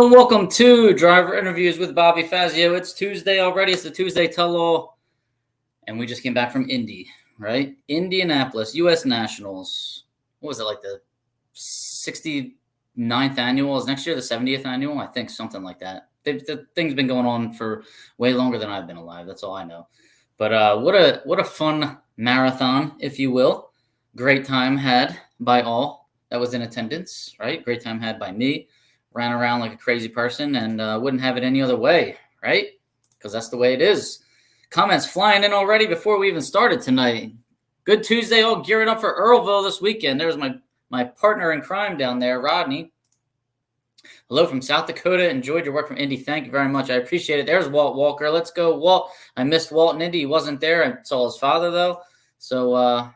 and welcome to Driver Interviews with Bobby Fazio. It's Tuesday already. It's the Tuesday tell-all, and we just came back from Indy, right? Indianapolis, U.S. Nationals. What was it, like the 69th annual? Is next year the 70th annual? I think something like that. The thing's been going on for way longer than I've been alive. That's all I know. But what a fun marathon, if you will. Great time had by all that was in attendance, right? Great time had by me. Ran around like a crazy person and wouldn't have it any other way, right? Because that's the way it is. Comments flying in already before we even started tonight. Good Tuesday, all gearing up for Earlville this weekend. There's my partner in crime down there, Rodney. Hello from South Dakota. Enjoyed your work from Indy. Thank you very much. I appreciate it. There's Walt Walker. Let's go, Walt. I missed Walt in Indy. He wasn't there. I saw his father, though. So,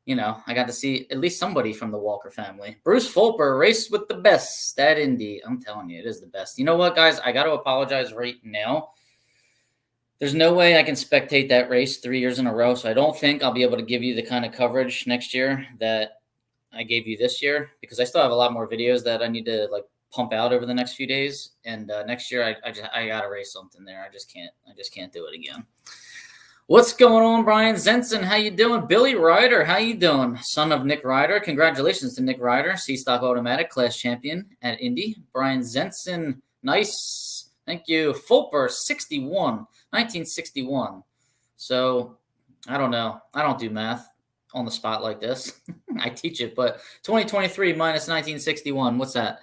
I got to see at least somebody from the Walker family. Bruce Fulper, race with the best at Indy. I'm telling you, it is the best. You know what, guys? I got to apologize right now. There's no way I can spectate that race 3 years in a row, so I don't think I'll be able to give you the kind of coverage next year that I gave you this year, because I still have a lot more videos that I need to pump out over the next few days. And next year, I got to race something there. I just can't do it again. What's going on, Brian Zenson? How you doing? Billy Ryder, how you doing? Son of Nick Ryder. Congratulations to Nick Ryder, C-Stock Automatic Class Champion at Indy. Brian Zenson, nice. Thank you. Fulper, 1961. So, I don't know. I don't do math on the spot like this. I teach it, but 2023 minus 1961. What's that?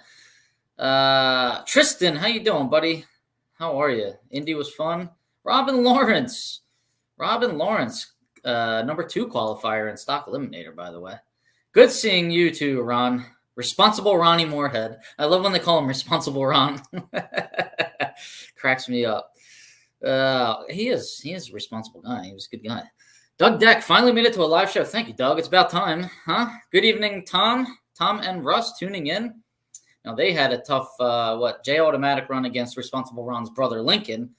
Tristan, how you doing, buddy? How are you? Indy was fun. Robin Lawrence, number 2 qualifier in Stock Eliminator, by the way. Good seeing you too, Ron. Responsible Ronnie Moorhead. I love when they call him Responsible Ron. Cracks me up. He is a responsible guy. He was a good guy. Doug Deck finally made it to a live show. Thank you, Doug. It's about time, huh? Good evening, Tom. Tom and Russ tuning in. Now, they had a tough, J Automatic run against Responsible Ron's brother, Lincoln.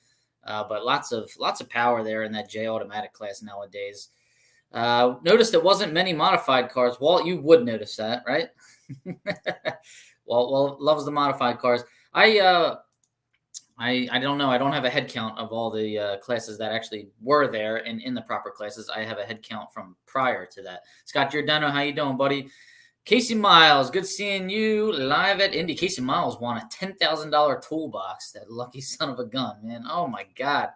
But lots of power there in that J Automatic class nowadays. Noticed it wasn't many modified cars. Walt, you would notice that, right? Walt loves the modified cars. I don't know. I don't have a head count of all the classes that actually were there and in the proper classes. I have a head count from prior to that. Scott Giordano, how you doing, buddy? Casey Miles, good seeing you live at Indy. Casey Miles won a $10,000 toolbox. That lucky son of a gun, man. Oh, my God.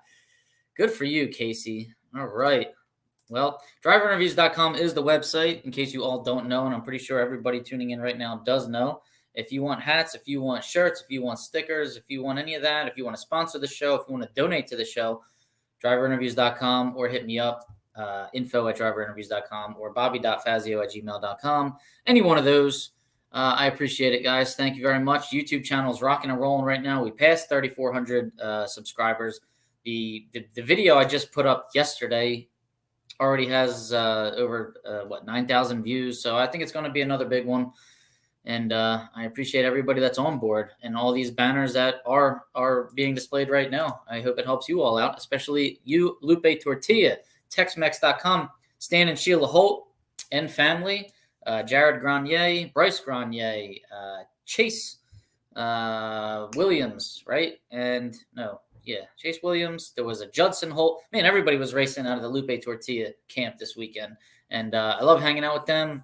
Good for you, Casey. All right. Well, driverinterviews.com is the website, in case you all don't know, and I'm pretty sure everybody tuning in right now does know. If you want hats, if you want shirts, if you want stickers, if you want any of that, if you want to sponsor the show, if you want to donate to the show, driverinterviews.com, or hit me up. info@driverinterviews.com or bobby.fazio@gmail.com. Any one of those. I appreciate it, guys. Thank you very much. YouTube channel is rocking and rolling right now. We passed 3,400 subscribers. The video I just put up yesterday already has over 9,000 views. So I think it's going to be another big one. And I appreciate everybody that's on board and all these banners that are being displayed right now. I hope it helps you all out, especially you, Lupe Tortilla, Texmex.com, Stan and Sheila Holt and family, Jared Grenier, Bryce Grenier, Chase Williams, right? Chase Williams. There was a Judson Holt. Man, everybody was racing out of the Lupe Tortilla camp this weekend. And I love hanging out with them.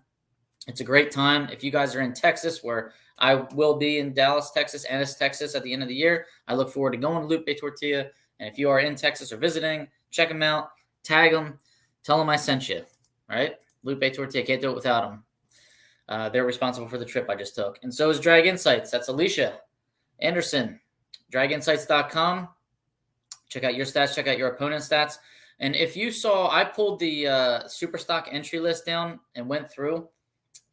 It's a great time. If you guys are in Texas, where I will be in Dallas, Texas, Ennis, Texas at the end of the year, I look forward to going to Lupe Tortilla. And if you are in Texas or visiting, check them out. Tag them, tell them I sent you, right? Lupe Tortilla, can't do it without them. They're responsible for the trip I just took. And so is Drag Insights. That's Alicia Anderson, draginsights.com. Check out your stats, check out your opponent's stats. And if you saw, I pulled the Superstock entry list down and went through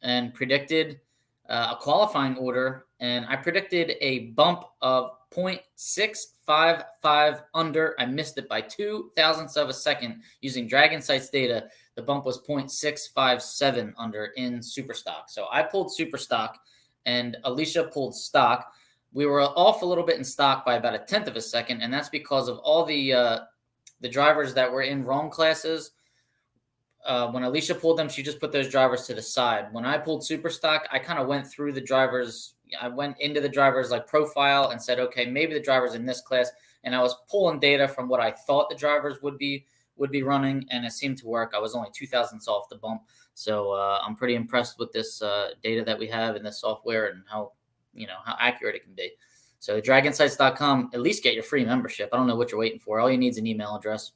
and predicted a qualifying order. And I predicted a bump of 0.655 under. I missed it by 0.02 of a second using Drag Insights data. The bump was 0.657 under in Superstock. So I pulled Superstock and Alicia pulled stock. We were off a little bit in stock by about 1/10 of a second, and that's because of all the drivers that were in wrong classes. When Alicia pulled them, she just put those drivers to the side. When I pulled Superstock, I kind of went through the drivers I went into the driver's like profile and said, okay, maybe the driver's in this class. And I was pulling data from what I thought the drivers would be running, and it seemed to work. I was only 2,000ths off the bump. So I'm pretty impressed with this data that we have in this software and how accurate it can be. So draginsights.com, at least get your free membership. I don't know what you're waiting for. All you need is an email address.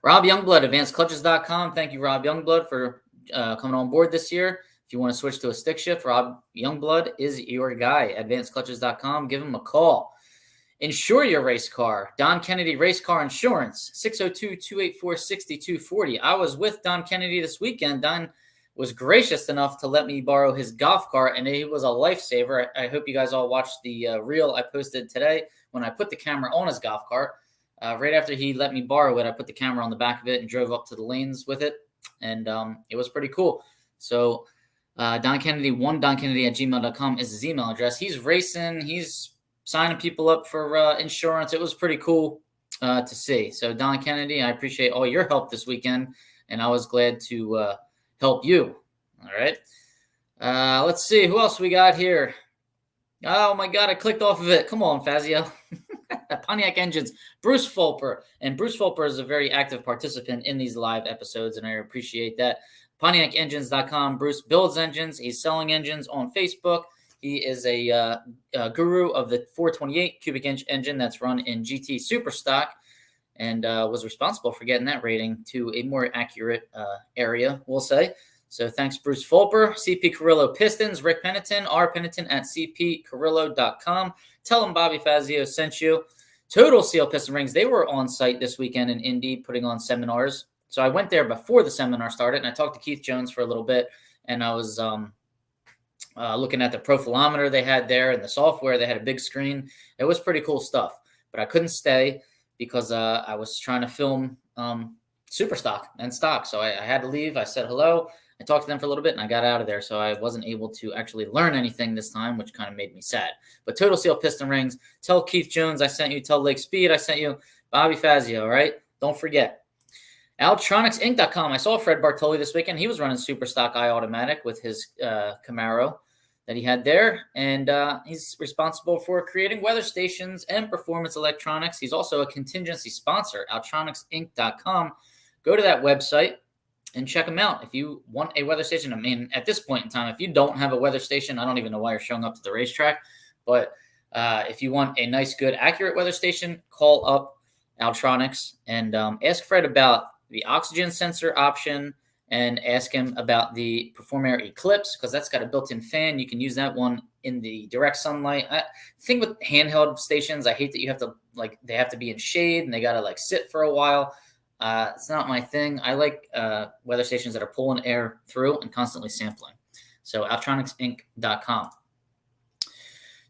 Rob Youngblood, advancedclutches.com. Thank you, Rob Youngblood, for coming on board this year. If you want to switch to a stick shift, Rob Youngblood is your guy. Advancedclutches.com. Give him a call. Insure your race car. Don Kennedy Race Car Insurance, 602-284-6240. I was with Don Kennedy this weekend. Don was gracious enough to let me borrow his golf cart, and he was a lifesaver. I hope you guys all watched the reel I posted today when I put the camera on his golf cart. Right after he let me borrow it, I put the camera on the back of it and drove up to the lanes with it, and it was pretty cool. So Don Kennedy, DonKennedy@gmail.com is his email address. He's racing. He's signing people up for insurance. It was pretty cool to see. So Don Kennedy, I appreciate all your help this weekend, and I was glad to help you. All right. Let's see. Who else we got here? Oh, my God. I clicked off of it. Come on, Fazio. Pontiac Engines, Bruce Fulper. And Bruce Fulper is a very active participant in these live episodes, and I appreciate that. PontiacEngines.com. Bruce builds engines. He's selling engines on Facebook. He is a guru of the 428 cubic inch engine that's run in GT Superstock, and was responsible for getting that rating to a more accurate area, we'll say. So thanks, Bruce Fulper. CP Carrillo Pistons, Rick Pennington, rpennington@cpcarrillo.com. Tell him Bobby Fazio sent you. Total Seal Piston Rings, they were on site this weekend in Indy putting on seminars. So I went there before the seminar started, and I talked to Keith Jones for a little bit, and I was looking at the profilometer they had there and the software. They had a big screen. It was pretty cool stuff, but I couldn't stay because I was trying to film super stock and stock. So I had to leave. I said hello. I talked to them for a little bit and I got out of there. So I wasn't able to actually learn anything this time, which kind of made me sad. But Total Seal Piston Rings, tell Keith Jones I sent you, tell Lake Speed I sent you, Bobby Fazio, all right? Don't forget. Altronicsinc.com. I saw Fred Bartoli this weekend. He was running super stock iAutomatic with his Camaro that he had there. And he's responsible for creating weather stations and performance electronics. He's also a contingency sponsor, Altronicsinc.com. Go to that website and check them out. If you want a weather station, I mean, at this point in time, if you don't have a weather station, I don't even know why you're showing up to the racetrack. But if you want a nice, good, accurate weather station, call up Altronics and ask Fred about the oxygen sensor option and ask him about the Perform Air Eclipse, because that's got a built-in fan. You can use that one in the direct sunlight. I think with handheld stations, I hate that you have to, they have to be in shade and they got to, sit for a while. It's not my thing. I like weather stations that are pulling air through and constantly sampling. So Altronicsinc.com.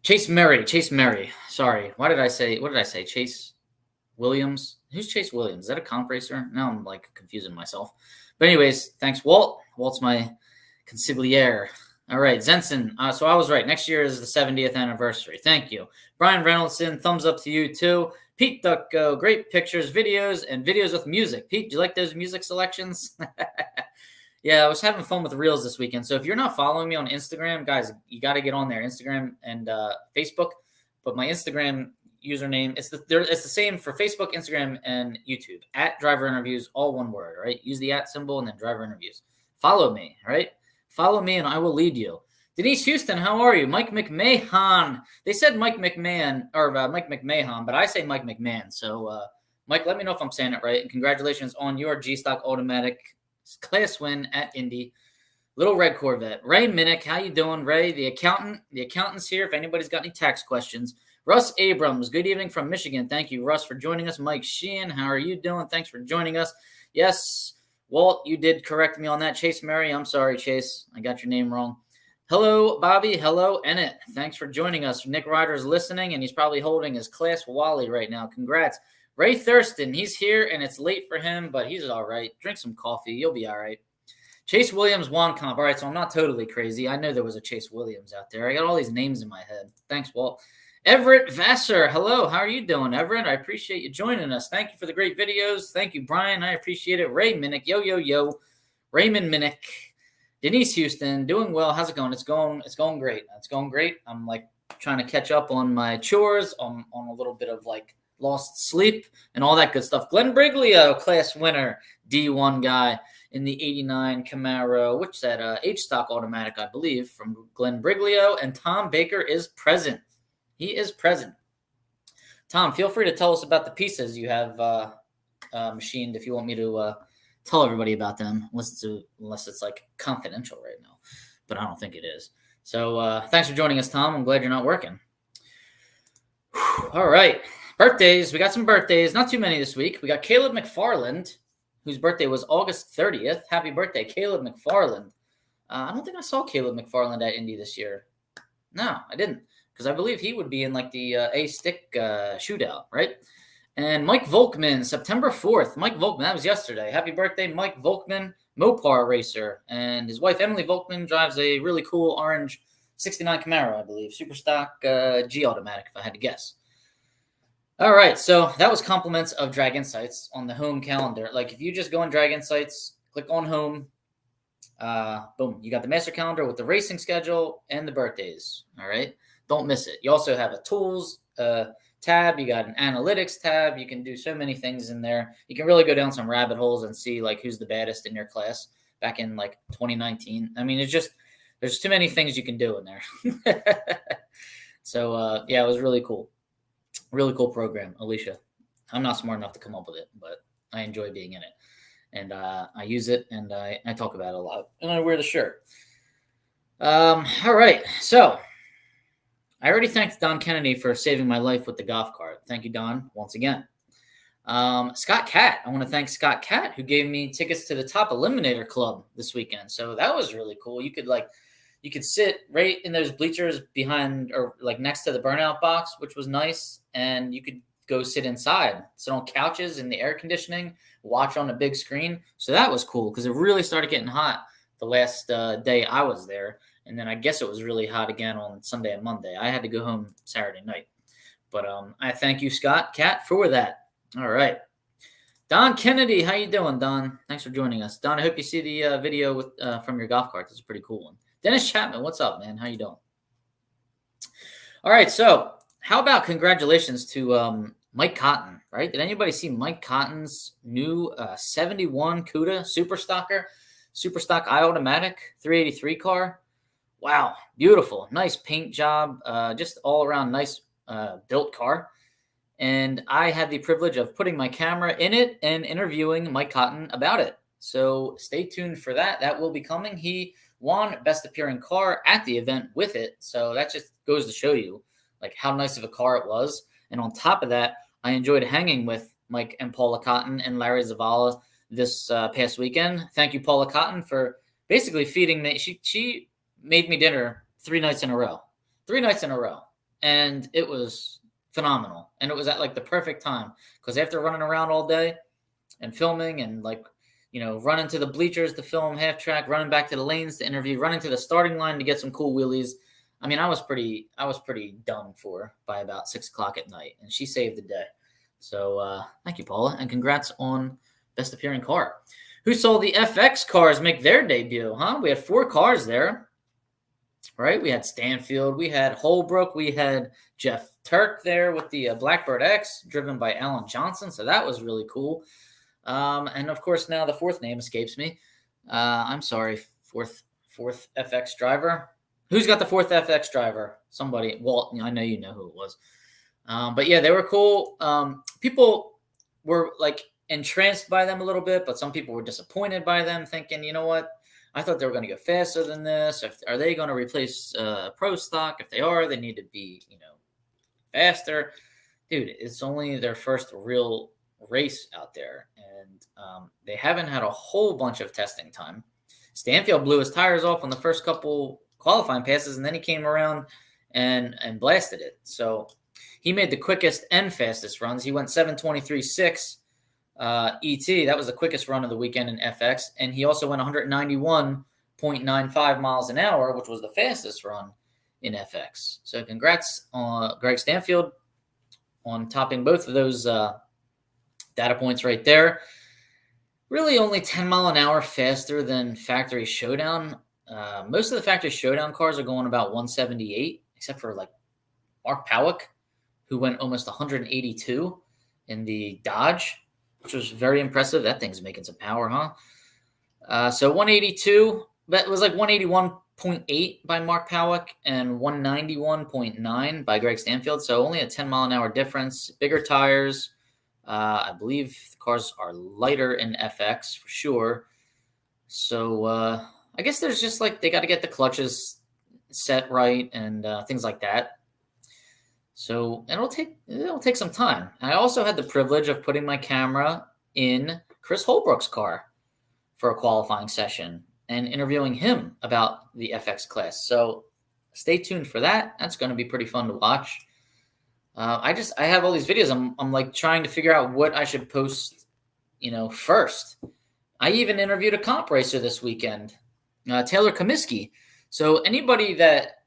Chase Murray. Sorry. What did I say? Chase Williams. Who's Chase Williams? Is that a comp racer? Now I'm confusing myself. But anyways, thanks, Walt. Walt's my consigliere. All right, Zenson. So I was right. Next year is the 70th anniversary. Thank you. Brian Reynoldson, thumbs up to you too. Pete Ducko, great pictures, videos, and videos with music. Pete, do you like those music selections? Yeah, I was having fun with Reels this weekend. So if you're not following me on Instagram, guys, you got to get on there, Instagram and Facebook. But my Instagram username, it's the same for Facebook, Instagram, and YouTube. @Driver Interviews, all one word, right? Use the @ symbol and then Driver Interviews. Follow me, right? Follow me and I will lead you. Denise Houston, how are you? Mike McMahon. They said Mike McMahon, or Mike McMahon, but I say Mike McMahon. So, Mike, let me know if I'm saying it right. And congratulations on your G-Stock Automatic class win at Indy. Little Red Corvette. Ray Minnick, how you doing, Ray? The accountant's here if anybody's got any tax questions. Russ Abrams, good evening from Michigan. Thank you, Russ, for joining us. Mike Sheehan, how are you doing? Thanks for joining us. Yes, Walt, you did correct me on that. Chase Murray, I'm sorry, Chase. I got your name wrong. Hello, Bobby. Hello, Ennett. Thanks for joining us. Nick Ryder's listening, and he's probably holding his Class Wally right now. Congrats. Ray Thurston, he's here, and it's late for him, but he's all right. Drink some coffee. You'll be all right. Chase Williams, Juan Comp. All right, so I'm not totally crazy. I know there was a Chase Williams out there. I got all these names in my head. Thanks, Walt. Everett Vassar, hello. How are you doing, Everett? I appreciate you joining us. Thank you for the great videos. Thank you, Brian. I appreciate it. Ray Minnick, yo. Raymond Minnick. Denise Houston, doing well. How's it going? It's going great. It's going great. I'm like trying to catch up on my chores, on a little bit of like lost sleep and all that good stuff. Glenn Briglio, class winner, D1 guy in the 89 Camaro, which is that H-Stock automatic, I believe, from Glenn Briglio. And Tom Baker is present. He is present. Tom, feel free to tell us about the pieces you have machined if you want me to tell everybody about them, unless it's like confidential right now. But I don't think it is. So thanks for joining us, Tom. I'm glad you're not working. All right. Birthdays. We got some birthdays. Not too many this week. We got Caleb McFarland, whose birthday was August 30th. Happy birthday, Caleb McFarland. I don't think I saw Caleb McFarland at Indy this year. No, I didn't, because I believe he would be in like the A-stick shootout, right? And Mike Volkman, September 4th. Mike Volkman, that was yesterday. Happy birthday, Mike Volkman, Mopar racer. And his wife, Emily Volkman, drives a really cool orange 69 Camaro, I believe. Super stock G automatic, if I had to guess. All right, so that was compliments of Drag Insights on the home calendar. Like if you just go on Drag Insights, click on home, boom, you got the master calendar with the racing schedule and the birthdays. All right, don't miss it. You also have a tools tab. You got an analytics tab. You can do so many things in there. You can really go down some rabbit holes and see like who's the baddest in your class back in like 2019. I mean, it's just there's too many things you can do in there. So yeah, it was really cool. Really cool program, Alicia. I'm not smart enough to come up with it, but I enjoy being in it. And I use it, and I talk about it a lot. And I wear the shirt. All right. So I already thanked Don Kennedy for saving my life with the golf cart. Thank you, Don, once again. Scott Catt. I want to thank Scott Catt, who gave me tickets to the Top Eliminator Club this weekend. So that was really cool. You could sit right in those bleachers behind or like next to the burnout box, which was nice. And you could go sit inside, sit on couches in the air conditioning, watch on a big screen. So that was cool because it really started getting hot the last day I was there. And then I guess it was really hot again on Sunday and Monday. I had to go home Saturday night. But I thank you, Scott Catt, for that. All right. Don Kennedy, how you doing, Don? Thanks for joining us. Don, I hope you see the video with from your golf cart. It's a pretty cool one. Dennis Chapman, what's up, man? How you doing? All right, so how about congratulations to Mike Cotton, right? Did anybody see Mike Cotton's new 71 CUDA Super Stock I-Automatic 383 car? Wow, beautiful. Nice paint job. Just all around nice built car. And I had the privilege of putting my camera in it and interviewing Mike Cotton about it. So stay tuned for that. That will be coming. He won Best Appearing Car at the event with it. So that just goes to show you like how nice of a car it was. And on top of that, I enjoyed hanging with Mike and Paula Cotton and Larry Zavala this past weekend. Thank you, Paula Cotton, for basically feeding me. She made me dinner 3 nights in a row. 3 nights in a row. And it was phenomenal. And it was at like the perfect time because after running around all day and filming and like, you know, running to the bleachers to film half track, running back to the lanes to interview, running to the starting line to get some cool wheelies. I mean, I was pretty done for by about 6 o'clock at night, and she saved the day. So thank you, Paula, and congrats on Best Appearing Car. Who saw the FX cars make their debut? Huh? We had 4 cars there, right? We had Stanfield, we had Holbrook, we had Jeff Turk there with the Blackbird X, driven by Alan Johnson. So that was really cool. And of course, now the 4th name escapes me. I'm sorry, fourth FX driver. Who's got the 4th FX driver? Somebody. Walt. I know you know who it was. But yeah, they were cool. People were like entranced by them a little bit, but some people were disappointed by them, thinking, you know what? I thought they were going to go faster than this. Are they going to replace Pro Stock? If they are, they need to be, faster. Dude, it's only their first real race out there, and they haven't had a whole bunch of testing time. Stanfield blew his tires off on the first couple qualifying passes, and then he came around and blasted it. So he made the quickest and fastest runs. He went 7:23.6 ET. That was the quickest run of the weekend in FX, and he also went 191.95 miles an hour, which was the fastest run in FX. So congrats on Greg Stanfield on topping both of those data points right there. Really only 10 mile an hour faster than Factory Showdown. Most of the Factory Showdown cars are going about 178, except for like Mark Powick, who went almost 182 in the Dodge, which was very impressive. That thing's making some power, huh? So 182, that was like 181.8 by Mark Powick and 191.9 by Greg Stanfield. So only a 10-mile-an-hour difference. Bigger tires. I believe the cars are lighter in FX for sure. So I guess there's just like they got to get the clutches set right and things like that. So it'll take some time. I also had the privilege of putting my camera in Chris Holbrook's car for a qualifying session and interviewing him about the FX class. So stay tuned for that. That's going to be pretty fun to watch. I have all these videos. I'm like trying to figure out what I should post, first. I even interviewed a comp racer this weekend, Taylor Comiskey. So anybody that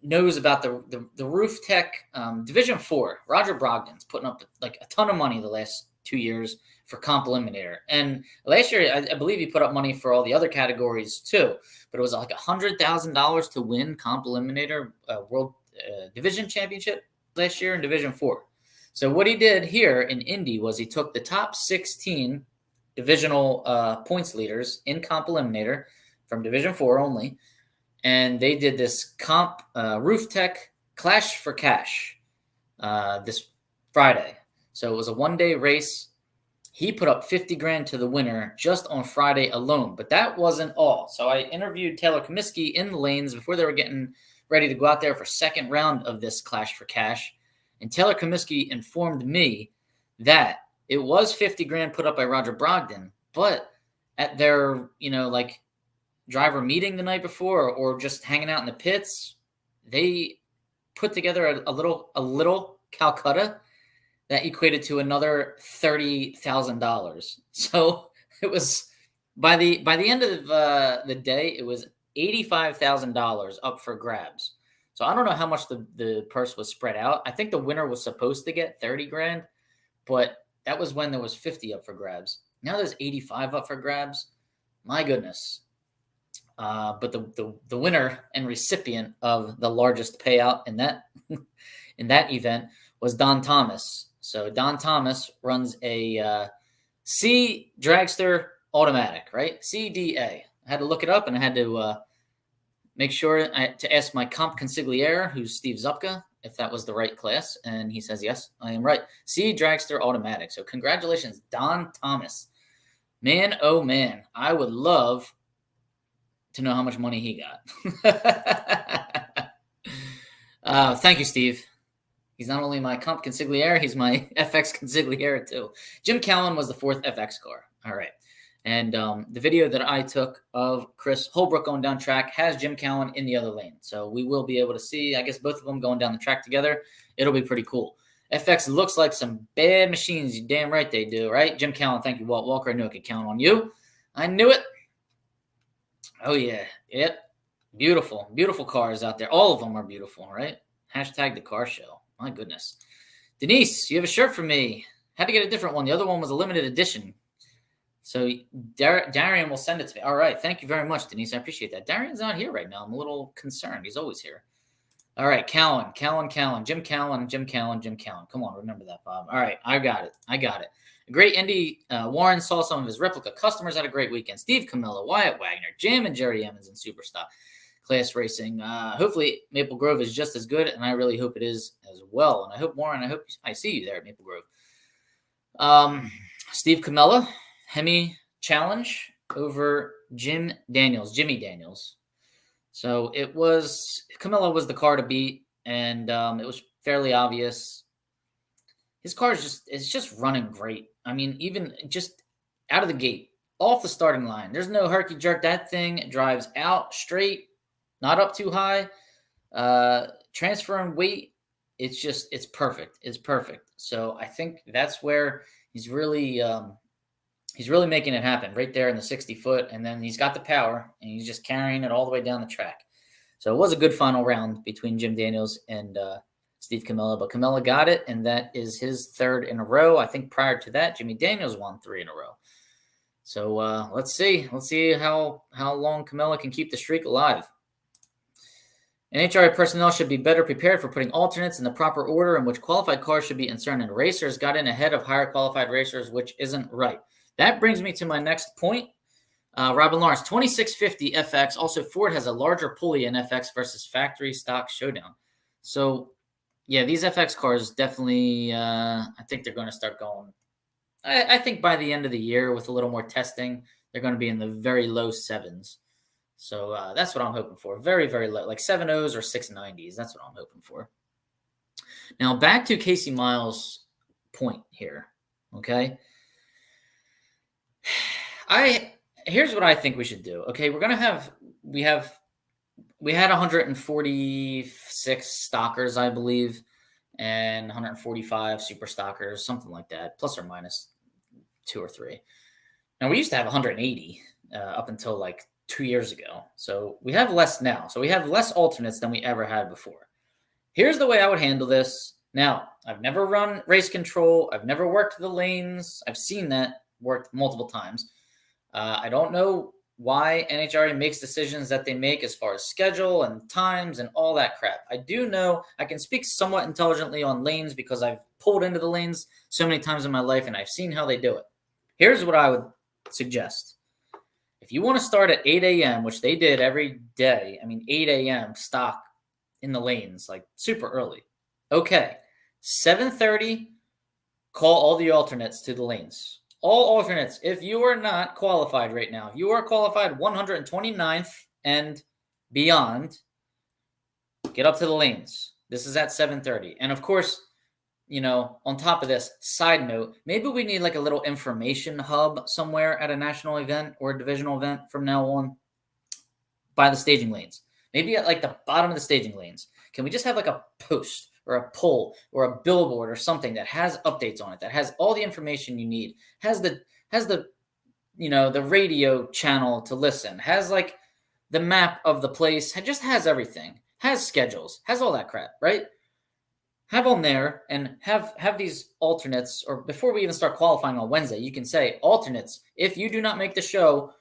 knows about the Roof Tech Division 4, Roger Brogdon's putting up like a ton of money the last 2 years for Comp Eliminator. And last year, I believe he put up money for all the other categories too. But it was like $100,000 to win Comp Eliminator World Division Championship last year in Division 4. So what he did here in Indy was he took the top 16 divisional points leaders in Comp Eliminator from Division 4 only, and they did this Comp Roof Tech Clash for Cash this Friday. So it was a one-day race. He put up $50,000 to the winner just on Friday alone, but that wasn't all. So I interviewed Taylor Comiskey in the lanes before they were getting ready to go out there for second round of this Clash for Cash, and Taylor Comiskey informed me that it was $50,000 put up by Roger Brogdon, but at their, driver meeting the night before or just hanging out in the pits, they put together a little Calcutta that equated to another $30,000. So it was by the end of the day, it was $85,000 up for grabs. So I don't know how much the purse was spread out. I think the winner was supposed to get $30,000, but that was when there was 50 up for grabs. Now there's 85 up for grabs. My goodness. But the winner and recipient of the largest payout in that event was Don Thomas. So Don Thomas runs a C Dragster automatic, right? CDA. I had to look it up, and I had to make sure to ask my comp consigliere, who's Steve Zupka, if that was the right class, and he says, yes, I am right. C Dragster automatic. So congratulations, Don Thomas. Man, oh man, I would love to know how much money he got. Thank you, Steve. He's not only my comp consigliere, he's my FX consigliere too. Jim Callan was the fourth FX car. All right. And the video that I took of Chris Holbrook going down track has Jim Callan in the other lane. So we will be able to see, I guess, both of them going down the track together. It'll be pretty cool. FX looks like some bad machines. You damn right they do, right? Jim Callan, thank you, Walt Walker. I knew I could count on you. I knew it. Oh, yeah. Yep. Beautiful. Beautiful cars out there. All of them are beautiful, right? Hashtag the car show. My goodness. Denise, you have a shirt for me. Had to get a different one. The other one was a limited edition. So Darian will send it to me. All right. Thank you very much, Denise. I appreciate that. Darian's not here right now. I'm a little concerned. He's always here. All right. Callan. Jim Callan. Come on. Remember that, Bob. All right. I got it. A great Indy. Warren saw some of his replica customers. Had a great weekend. Steve Camilla, Wyatt Wagner, Jam and Jerry Emmons in Superstock class racing. Hopefully Maple Grove is just as good, and I really hope it is as well. And I hope, Warren, I see you there at Maple Grove. Steve Camilla. Hemi challenge over Jimmy Daniels. So Camilla was the car to beat, and it was fairly obvious. His car is just running great. I mean, even just out of the gate, off the starting line, there's no herky jerk. That thing drives out straight, not up too high. Transfer and weight, it's perfect. It's perfect. So I think that's where he's really making it happen right there in the 60-foot, and then he's got the power, and he's just carrying it all the way down the track. So it was a good final round between Jim Daniels and Steve Camilla, but Camilla got it, and that is his third in a row. I think prior to that, Jimmy Daniels won 3 in a row. So let's see. Let's see how long Camilla can keep the streak alive. NHRA personnel should be better prepared for putting alternates in the proper order in which qualified cars should be inserted. Racers got in ahead of higher qualified racers, which isn't right. That brings me to my next point. Robin Lawrence, 2650 FX. Also, Ford has a larger pulley in FX versus factory stock showdown. So, yeah, these FX cars definitely, I think they're going to start going. I think by the end of the year, with a little more testing, they're going to be in the very low sevens. So that's what I'm hoping for. Very, very low, like 7.0s or 6.90s. That's what I'm hoping for. Now, back to Casey Miles' point here, okay? Here's what I think we should do. Okay, we had 146 stockers, I believe, and 145 super stockers, something like that, plus or minus 2 or 3. Now we used to have 180 up until like 2 years ago. So we have less now. So we have less alternates than we ever had before. Here's the way I would handle this. Now, I've never run race control. I've never worked the lanes. I've seen that worked multiple times. I don't know why NHRA makes decisions that they make as far as schedule and times and all that crap. I do know I can speak somewhat intelligently on lanes because I've pulled into the lanes so many times in my life and I've seen how they do it. Here's what I would suggest. If you want to start at 8 a.m., which they did every day, 8 a.m. stock in the lanes, like super early. Okay, 7:30, call all the alternates to the lanes. All alternates, if you are not qualified right now, if you are qualified 129th and beyond, get up to the lanes. This is at 7:30. And of course, on top of this, side note, maybe we need like a little information hub somewhere at a national event or a divisional event from now on by the staging lanes. Maybe at like the bottom of the staging lanes. Can we just have like a post or a poll or a billboard or something that has updates on it, that has all the information you need, has the the radio channel to listen, has like the map of the place, just has everything, has schedules, has all that crap, right? Have on there and have these alternates, or before we even start qualifying on Wednesday, you can say alternates. If you do not make the show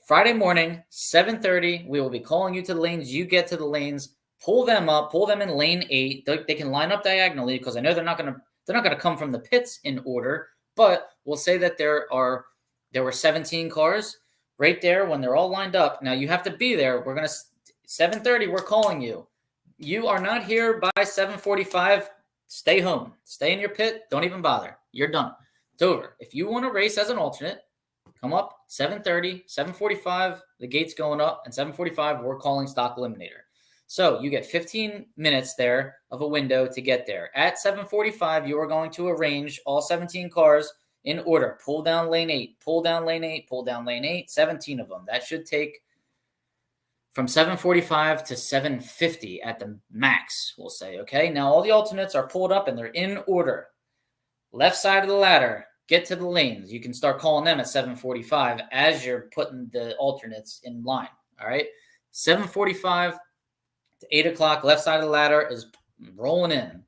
Friday morning, 7:30, we will be calling you to the lanes. You get to the lanes. Pull them up, pull them in lane 8. They can line up diagonally because I know they're not gonna come from the pits in order. But we'll say that there were 17 cars right there when they're all lined up. Now you have to be there. 7:30. We're calling you. You are not here by 7:45. Stay home. Stay in your pit. Don't even bother. You're done. It's over. If you want to race as an alternate, come up 7:30, 7:45. The gate's going up, and 7:45. We're calling stock eliminator. So you get 15 minutes there of a window to get there. At 7:45, you are going to arrange all 17 cars in order. Pull down lane 8, pull down lane 8, pull down lane 8, 17 of them. That should take from 7:45 to 7:50 at the max, we'll say, okay? Now all the alternates are pulled up and they're in order. Left side of the ladder, get to the lanes. You can start calling them at 7:45 as you're putting the alternates in line, all right? 7:45 to 8 o'clock, left side of the ladder is rolling in.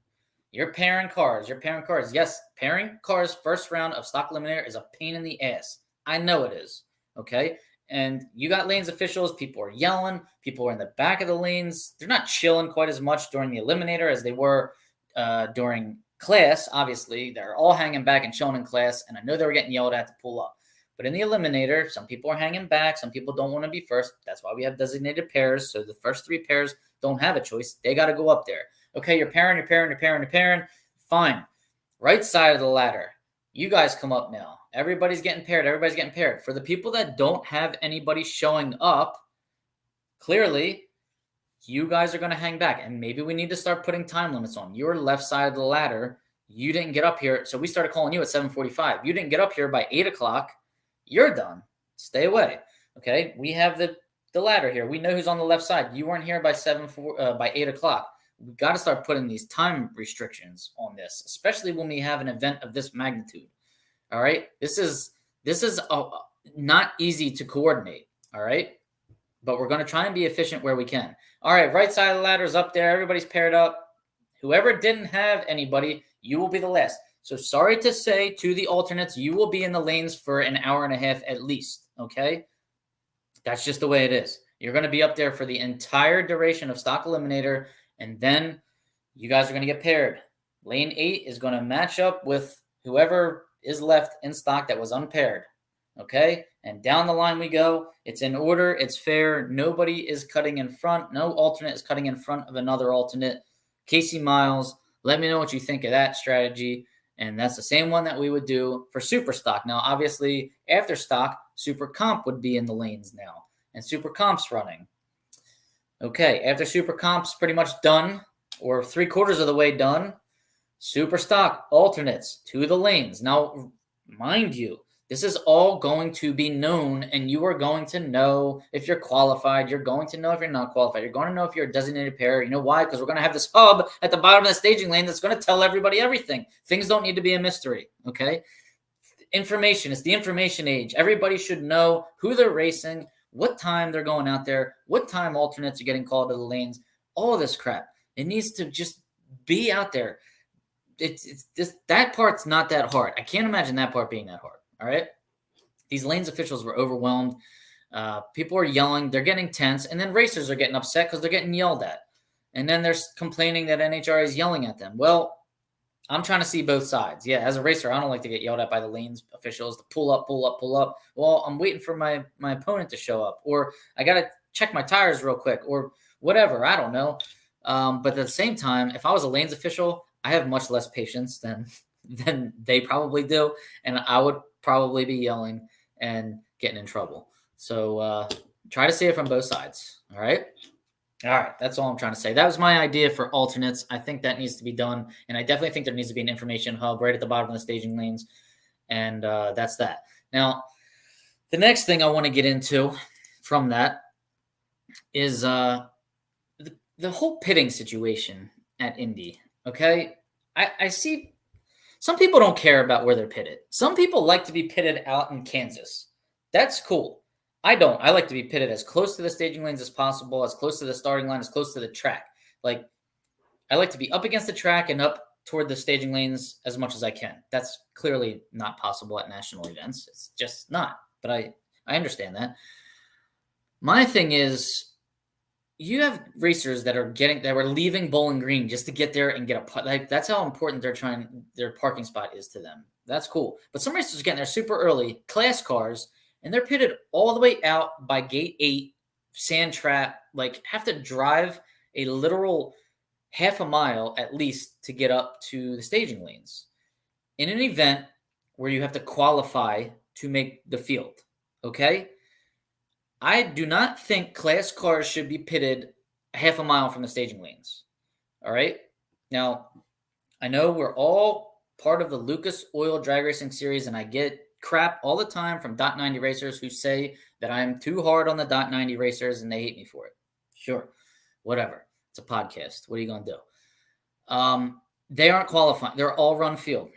You're pairing cars. Yes, pairing cars first round of stock eliminator is a pain in the ass. I know it is, okay? And you got lanes officials. People are yelling. People are in the back of the lanes. They're not chilling quite as much during the eliminator as they were during class. Obviously, they're all hanging back and chilling in class, and I know they were getting yelled at to pull up. But in the eliminator, some people are hanging back. Some people don't want to be first. That's why we have designated pairs. So the first 3 pairs don't have a choice. They got to go up there. Okay, you're pairing. Fine. Right side of the ladder. You guys come up now. Everybody's getting paired. For the people that don't have anybody showing up, clearly, you guys are going to hang back. And maybe we need to start putting time limits on. Your left side of the ladder, you didn't get up here. So we started calling you at 7:45. You didn't get up here by 8 o'clock. You're done. Stay away. Okay, we have the ladder here. We know who's on the left side. You weren't here by 8 o'clock. We got to start putting these time restrictions on this, especially when we have an event of this magnitude. All right, this is not easy to coordinate. All right, but we're going to try and be efficient where we can. All right, right side of the ladder is up there. Everybody's paired up. Whoever didn't have anybody, you will be the last. So sorry to say to the alternates, you will be in the lanes for an hour and a half at least, okay? That's just the way it is. You're going to be up there for the entire duration of Stock Eliminator, and then you guys are going to get paired. Lane 8 is going to match up with whoever is left in stock that was unpaired, okay? And down the line we go. It's in order. It's fair. Nobody is cutting in front. No alternate is cutting in front of another alternate. Casey Miles, let me know what you think of that strategy. And that's the same one that we would do for Super Stock. Now, obviously, after Stock, Super Comp would be in the lanes now. And Super Comp's running. Okay, after Super Comp's pretty much done, or 3/4 of the way done, Super Stock alternates to the lanes. Now, mind you, this is all going to be known, and you are going to know if you're qualified. You're going to know if you're not qualified. You're going to know if you're a designated pair. You know why? Because we're going to have this hub at the bottom of the staging lane that's going to tell everybody everything. Things don't need to be a mystery, okay? Information. It's the information age. Everybody should know who they're racing, what time they're going out there, what time alternates are getting called to the lanes, all of this crap. It needs to just be out there. It's just that part's not that hard. I can't imagine that part being that hard. All right. These lanes officials were overwhelmed. People are yelling. They're getting tense. And then racers are getting upset because they're getting yelled at. And then they're complaining that NHRA is yelling at them. Well, I'm trying to see both sides. Yeah, as a racer, I don't like to get yelled at by the lanes officials to pull up, pull up, pull up. Well, I'm waiting for my opponent to show up. Or I got to check my tires real quick or whatever. I don't know. But at the same time, if I was a lanes official, I have much less patience than they probably do. And I would probably be yelling and getting in trouble. So try to see it from both sides. All right. All right. That's all I'm trying to say. That was my idea for alternates. I think that needs to be done. And I definitely think there needs to be an information hub right at the bottom of the staging lanes. And that's that. Now, the next thing I want to get into from that is the whole pitting situation at Indy. Okay. I see some people don't care about where they're pitted. Some people like to be pitted out in Kansas. That's cool. I don't. I like to be pitted as close to the staging lanes as possible, as close to the starting line, as close to the track. Like, I like to be up against the track and up toward the staging lanes as much as I can. That's clearly not possible at national events. It's just not. But I understand that. My thing is, you have racers that were leaving Bowling Green just to get there and get a, like, that's how important their parking spot is to them. That's cool. But some racers are getting there super early, class cars, and they're pitted all the way out by gate 8, sand trap, like have to drive a literal half a mile at least to get up to the staging lanes in an event where you have to qualify to make the field. Okay. I do not think class cars should be pitted a half a mile from the staging lanes. All right. Now, I know we're all part of the Lucas Oil Drag Racing Series, and I get crap all the time from .90 racers who say that I'm too hard on the .90 racers and they hate me for it. Sure. Whatever. It's a podcast. What are you going to do? They aren't qualifying. They're all run field.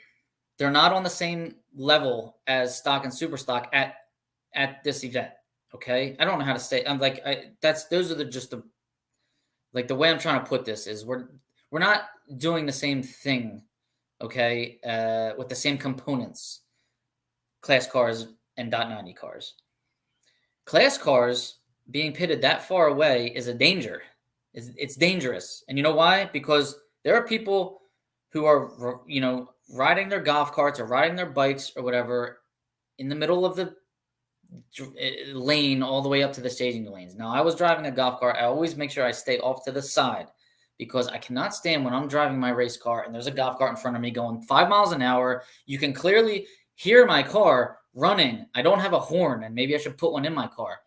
They're not on the same level as stock and super stock at this event. Okay. I don't know how to say, I'm like, those are the way I'm trying to put this is we're not doing the same thing. Okay. With the same components, class cars and .90 cars. Class cars being pitted that far away is a danger. It's dangerous. And you know why? Because there are people who are, riding their golf carts or riding their bikes or whatever in the middle of the lane all the way up to the staging lanes. Now, I was driving a golf cart. I always make sure I stay off to the side because I cannot stand when I'm driving my race car and there's a golf cart in front of me going 5 miles an hour. You can clearly hear my car running. I don't have a horn, and maybe I should put one in my car.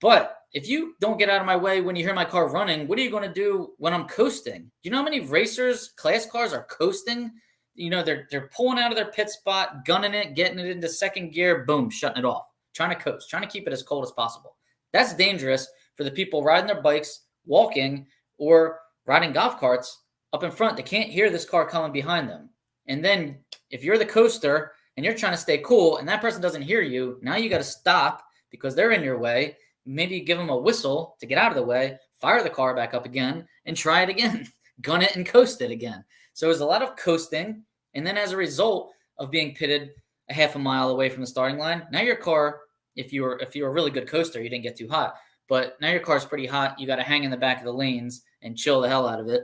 But if you don't get out of my way when you hear my car running, what are you going to do when I'm coasting? Do you know how many racers, class cars are coasting? They're pulling out of their pit spot, gunning it, getting it into second gear, boom, shutting it off. Trying to coast, trying to keep it as cold as possible. That's dangerous for the people riding their bikes, walking, or riding golf carts up in front. They can't hear this car coming behind them. And then if you're the coaster and you're trying to stay cool and that person doesn't hear you, now you got to stop because they're in your way. Maybe give them a whistle to get out of the way, fire the car back up again, and try it again. Gun it and coast it again. So there's a lot of coasting And then as a result of being pitted a half a mile away from the starting line, now your car, if you're a really good coaster, you didn't get too hot. But now your car's pretty hot. You got to hang in the back of the lanes and chill the hell out of it.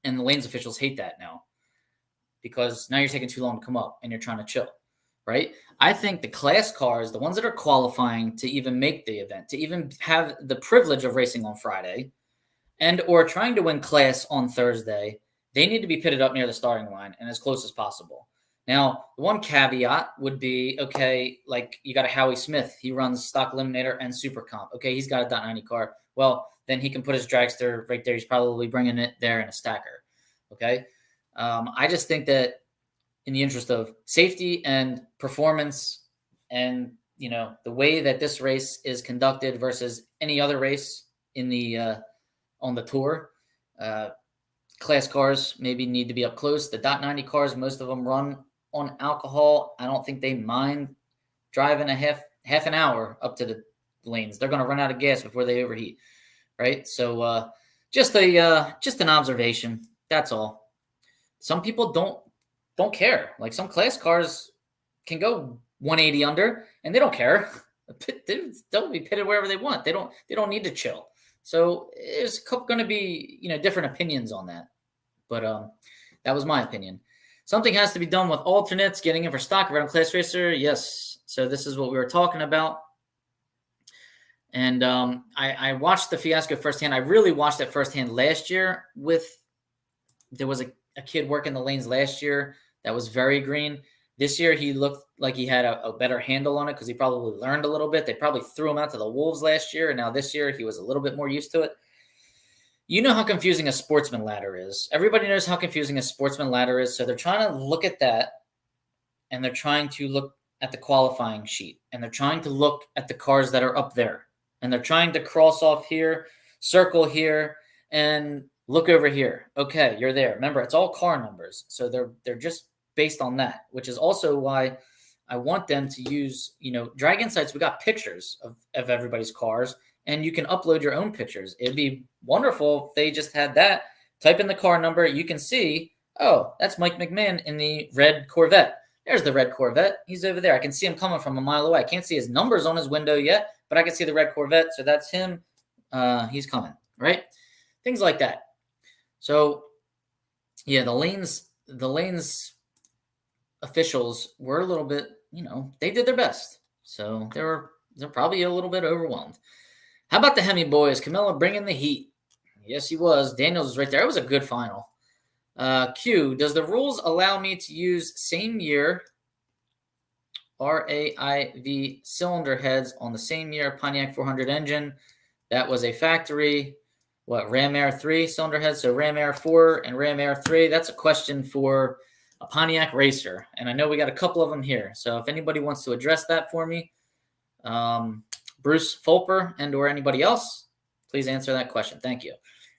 And the lanes officials hate that now because now you're taking too long to come up and you're trying to chill, right? I think the class cars, the ones that are qualifying to even make the event, to even have the privilege of racing on Friday and or trying to win class on Thursday, they need to be pitted up near the starting line and as close as possible. Now, the one caveat would be, okay, like you got a Howie Smith. He runs stock eliminator and super comp. Okay, he's got a .90 car. Well, then he can put his dragster right there. He's probably bringing it there in a stacker. Okay. I just think that in the interest of safety and performance and, the way that this race is conducted versus any other race in the on the tour, class cars maybe need to be up close. The .90 cars, most of them run on alcohol. I don't think they mind driving a half an hour up to the lanes. They're going to run out of gas before they overheat, right? So just an observation. That's all. Some people don't care. Like some class cars can go 180 under, and they don't care. They'll be pitted wherever they want. They don't need to chill. So there's going to be different opinions on that, but that was my opinion. Something has to be done with alternates getting in for stock around class racer. Yes. So this is what we were talking about. And I watched the fiasco firsthand. I really watched it firsthand last year. There was a kid working the lanes last year that was very green. This year he looked like he had a better handle on it because he probably learned a little bit. They probably threw him out to the wolves last year, and now this year he was a little bit more used to it. You know how confusing a sportsman ladder is. Everybody knows how confusing a sportsman ladder is. So they're trying to look at that, and they're trying to look at the qualifying sheet, and they're trying to look at the cars that are up there, and they're trying to cross off here, circle here, and look over here. Okay, you're there. Remember, it's all car numbers. So they're just based on that, which is also why I want them to use, Drag Insights. We got pictures of everybody's cars, and you can upload your own pictures. It'd be wonderful if they just had that. Type in the car number. You can see, oh, that's Mike McMahon in the red Corvette. There's the red Corvette. He's over there. I can see him coming from a mile away. I can't see his numbers on his window yet, but I can see the red Corvette. So that's him. He's coming, right? Things like that. So, yeah, the lanes officials were a little bit, they did their best. So they're probably a little bit overwhelmed. How about the Hemi boys? Camilla bringing the heat. Yes, he was. Daniels was right there. It was a good final. Q, does the rules allow me to use same year RAIV cylinder heads on the same year Pontiac 400 engine? That was a factory. Ram Air 3 cylinder heads? So Ram Air 4 and Ram Air 3. That's a question for a Pontiac racer. And I know we got a couple of them here. So if anybody wants to address that for me, Bruce Fulper and or anybody else, please answer that question. Thank you.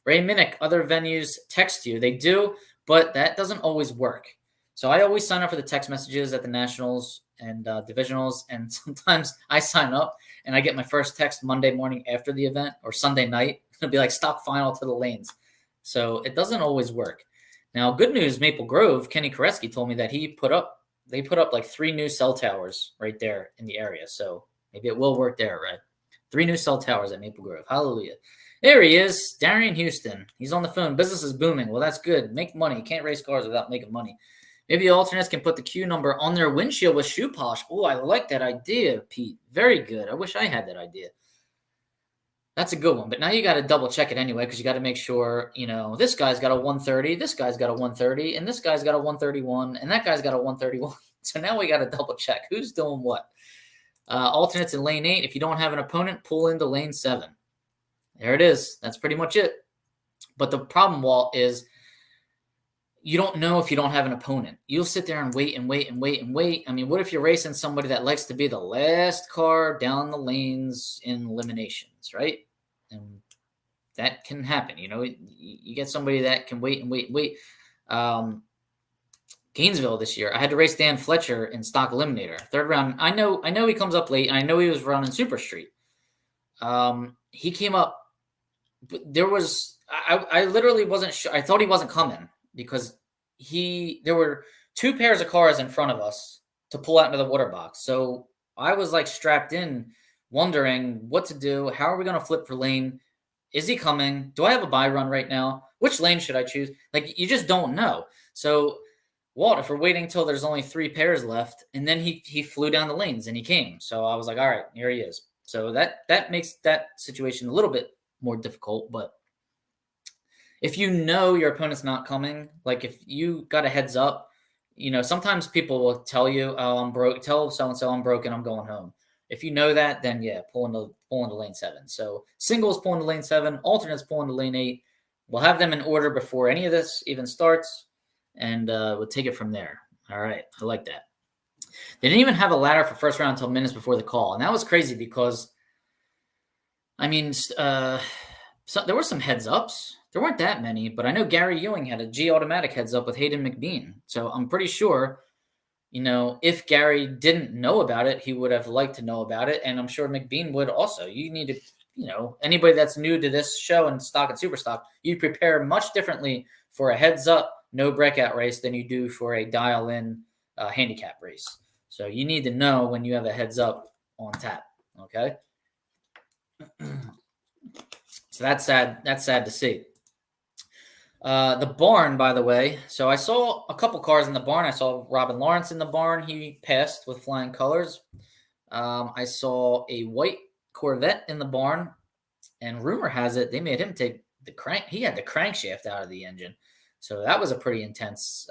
Ray Minnick, other venues text you. They do, but that doesn't always work. So I always sign up for the text messages at the Nationals and divisionals, and sometimes I sign up and I get my first text Monday morning after the event or Sunday night. It'll be like stock final to the lanes. So it doesn't always work. Now, good news, Maple Grove, Kenny Koreski told me that they put up like 3 new cell towers right there in the area. So maybe it will work there, right? 3 new cell towers at Maple Grove. Hallelujah. There he is, Darian Houston. He's on the phone. Business is booming. Well, that's good. Make money. You can't race cars without making money. Maybe the alternates can put the Q number on their windshield with shoe polish. Oh, I like that idea, Pete. Very good. I wish I had that idea. That's a good one. But now you got to double check it anyway because you got to make sure, this guy's got a 130, this guy's got a 130, and this guy's got a 131, and that guy's got a 131. So now we got to double check who's doing what. Alternates in lane 8. If you don't have an opponent, pull into lane 7. There it is. That's pretty much it. But the problem, Walt, is you don't know if you don't have an opponent. You'll sit there and wait and wait and wait and wait. I mean, what if you're racing somebody that likes to be the last car down the lanes in eliminations, right? And that can happen. You get somebody that can wait and wait and wait. Gainesville this year, I had to race Dan Fletcher in stock eliminator. 3rd round. I know he comes up late, and I know he was running Super Street. He came up, but I literally wasn't sure. I thought he wasn't coming because there were two pairs of cars in front of us to pull out into the water box. So I was like strapped in, wondering what to do. How are we going to flip for lane? Is he coming? Do I have a buy run right now? Which lane should I choose? Like, you just don't know. So, Walt, if we're waiting until there's only three pairs left, and then he flew down the lanes and he came. So I was like, all right, here he is. So that makes that situation a little bit more difficult. But if you know your opponent's not coming, like if you got a heads up, sometimes people will tell you, oh, I'm broke. Tell so-and-so I'm broken. I'm going home. If you know that, then yeah, pull into lane 7. So singles pull into lane 7, alternates pull into lane 8. We'll have them in order before any of this even starts, and we'll take it from there. All right, I like that. They didn't even have a ladder for first round until minutes before the call, and that was crazy because, I mean, so there were some heads ups. There weren't that many, but I know Gary Ewing had a G automatic heads up with Hayden McBean, so I'm pretty sure. If Gary didn't know about it, he would have liked to know about it. And I'm sure McBean would also. You need to, anybody that's new to this show and stock and super stock, you prepare much differently for a heads up, no breakout race than you do for a dial in handicap race. So you need to know when you have a heads up on tap. Okay. So that's sad. That's sad to see. The barn, by the way. So I saw a couple cars in the barn. I saw Robin Lawrence in the barn. He passed with flying colors. I saw a white Corvette in the barn, and rumor has it they made him take the crank. He had the crankshaft out of the engine. So that was a pretty intense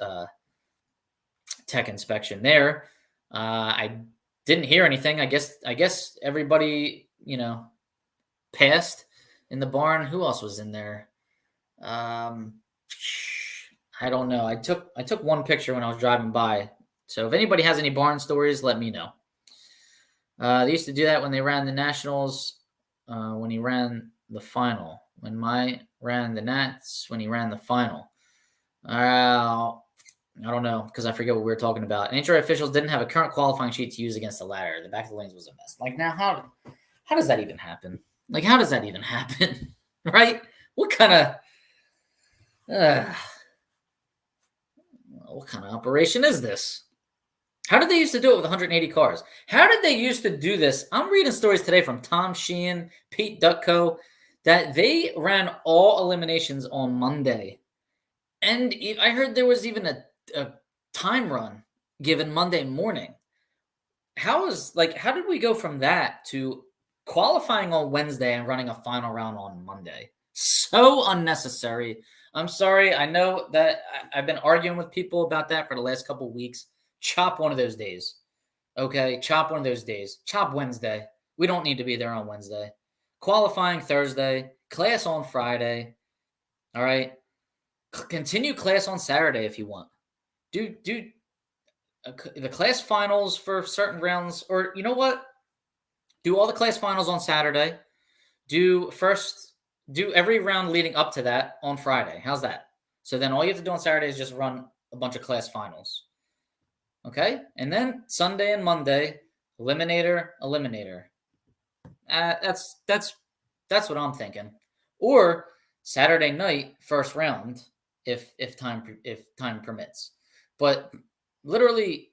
tech inspection there. I didn't hear anything. I guess everybody, passed in the barn. Who else was in there? I don't know. I took one picture when I was driving by. So if anybody has any barn stories, let me know. They used to do that when they ran the Nationals, when he ran the final. When Mai ran the Nats, when he ran the final. I don't know, because I forget what we were talking about. NHRA officials didn't have a current qualifying sheet to use against the ladder. The back of the lanes was a mess. Like, now, how does that even happen? Like, how does that even happen? Right? What kind of operation is this? How did they used to do it with 180 cars? How did they used to do this? I'm reading stories today from Tom Sheehan, Pete Ducko, that they ran all eliminations on Monday. And I heard there was even a time run given Monday morning. How did we go from that to qualifying on Wednesday and running a final round on Monday? So unnecessary. I'm sorry. I know that I've been arguing with people about that for the last couple of weeks. Chop one of those days. Okay? Chop one of those days. Chop Wednesday. We don't need to be there on Wednesday. Qualifying Thursday. Class on Friday. All right? Continue class on Saturday if you want. Do the class finals for certain rounds, or you know what? Do all the class finals on Saturday. Do every round leading up to that on Friday. How's that? So then all you have to do on Saturday is just run a bunch of class finals. Okay? And then Sunday and Monday, eliminator. That's what I'm thinking. Or Saturday night, first round, if time permits. But literally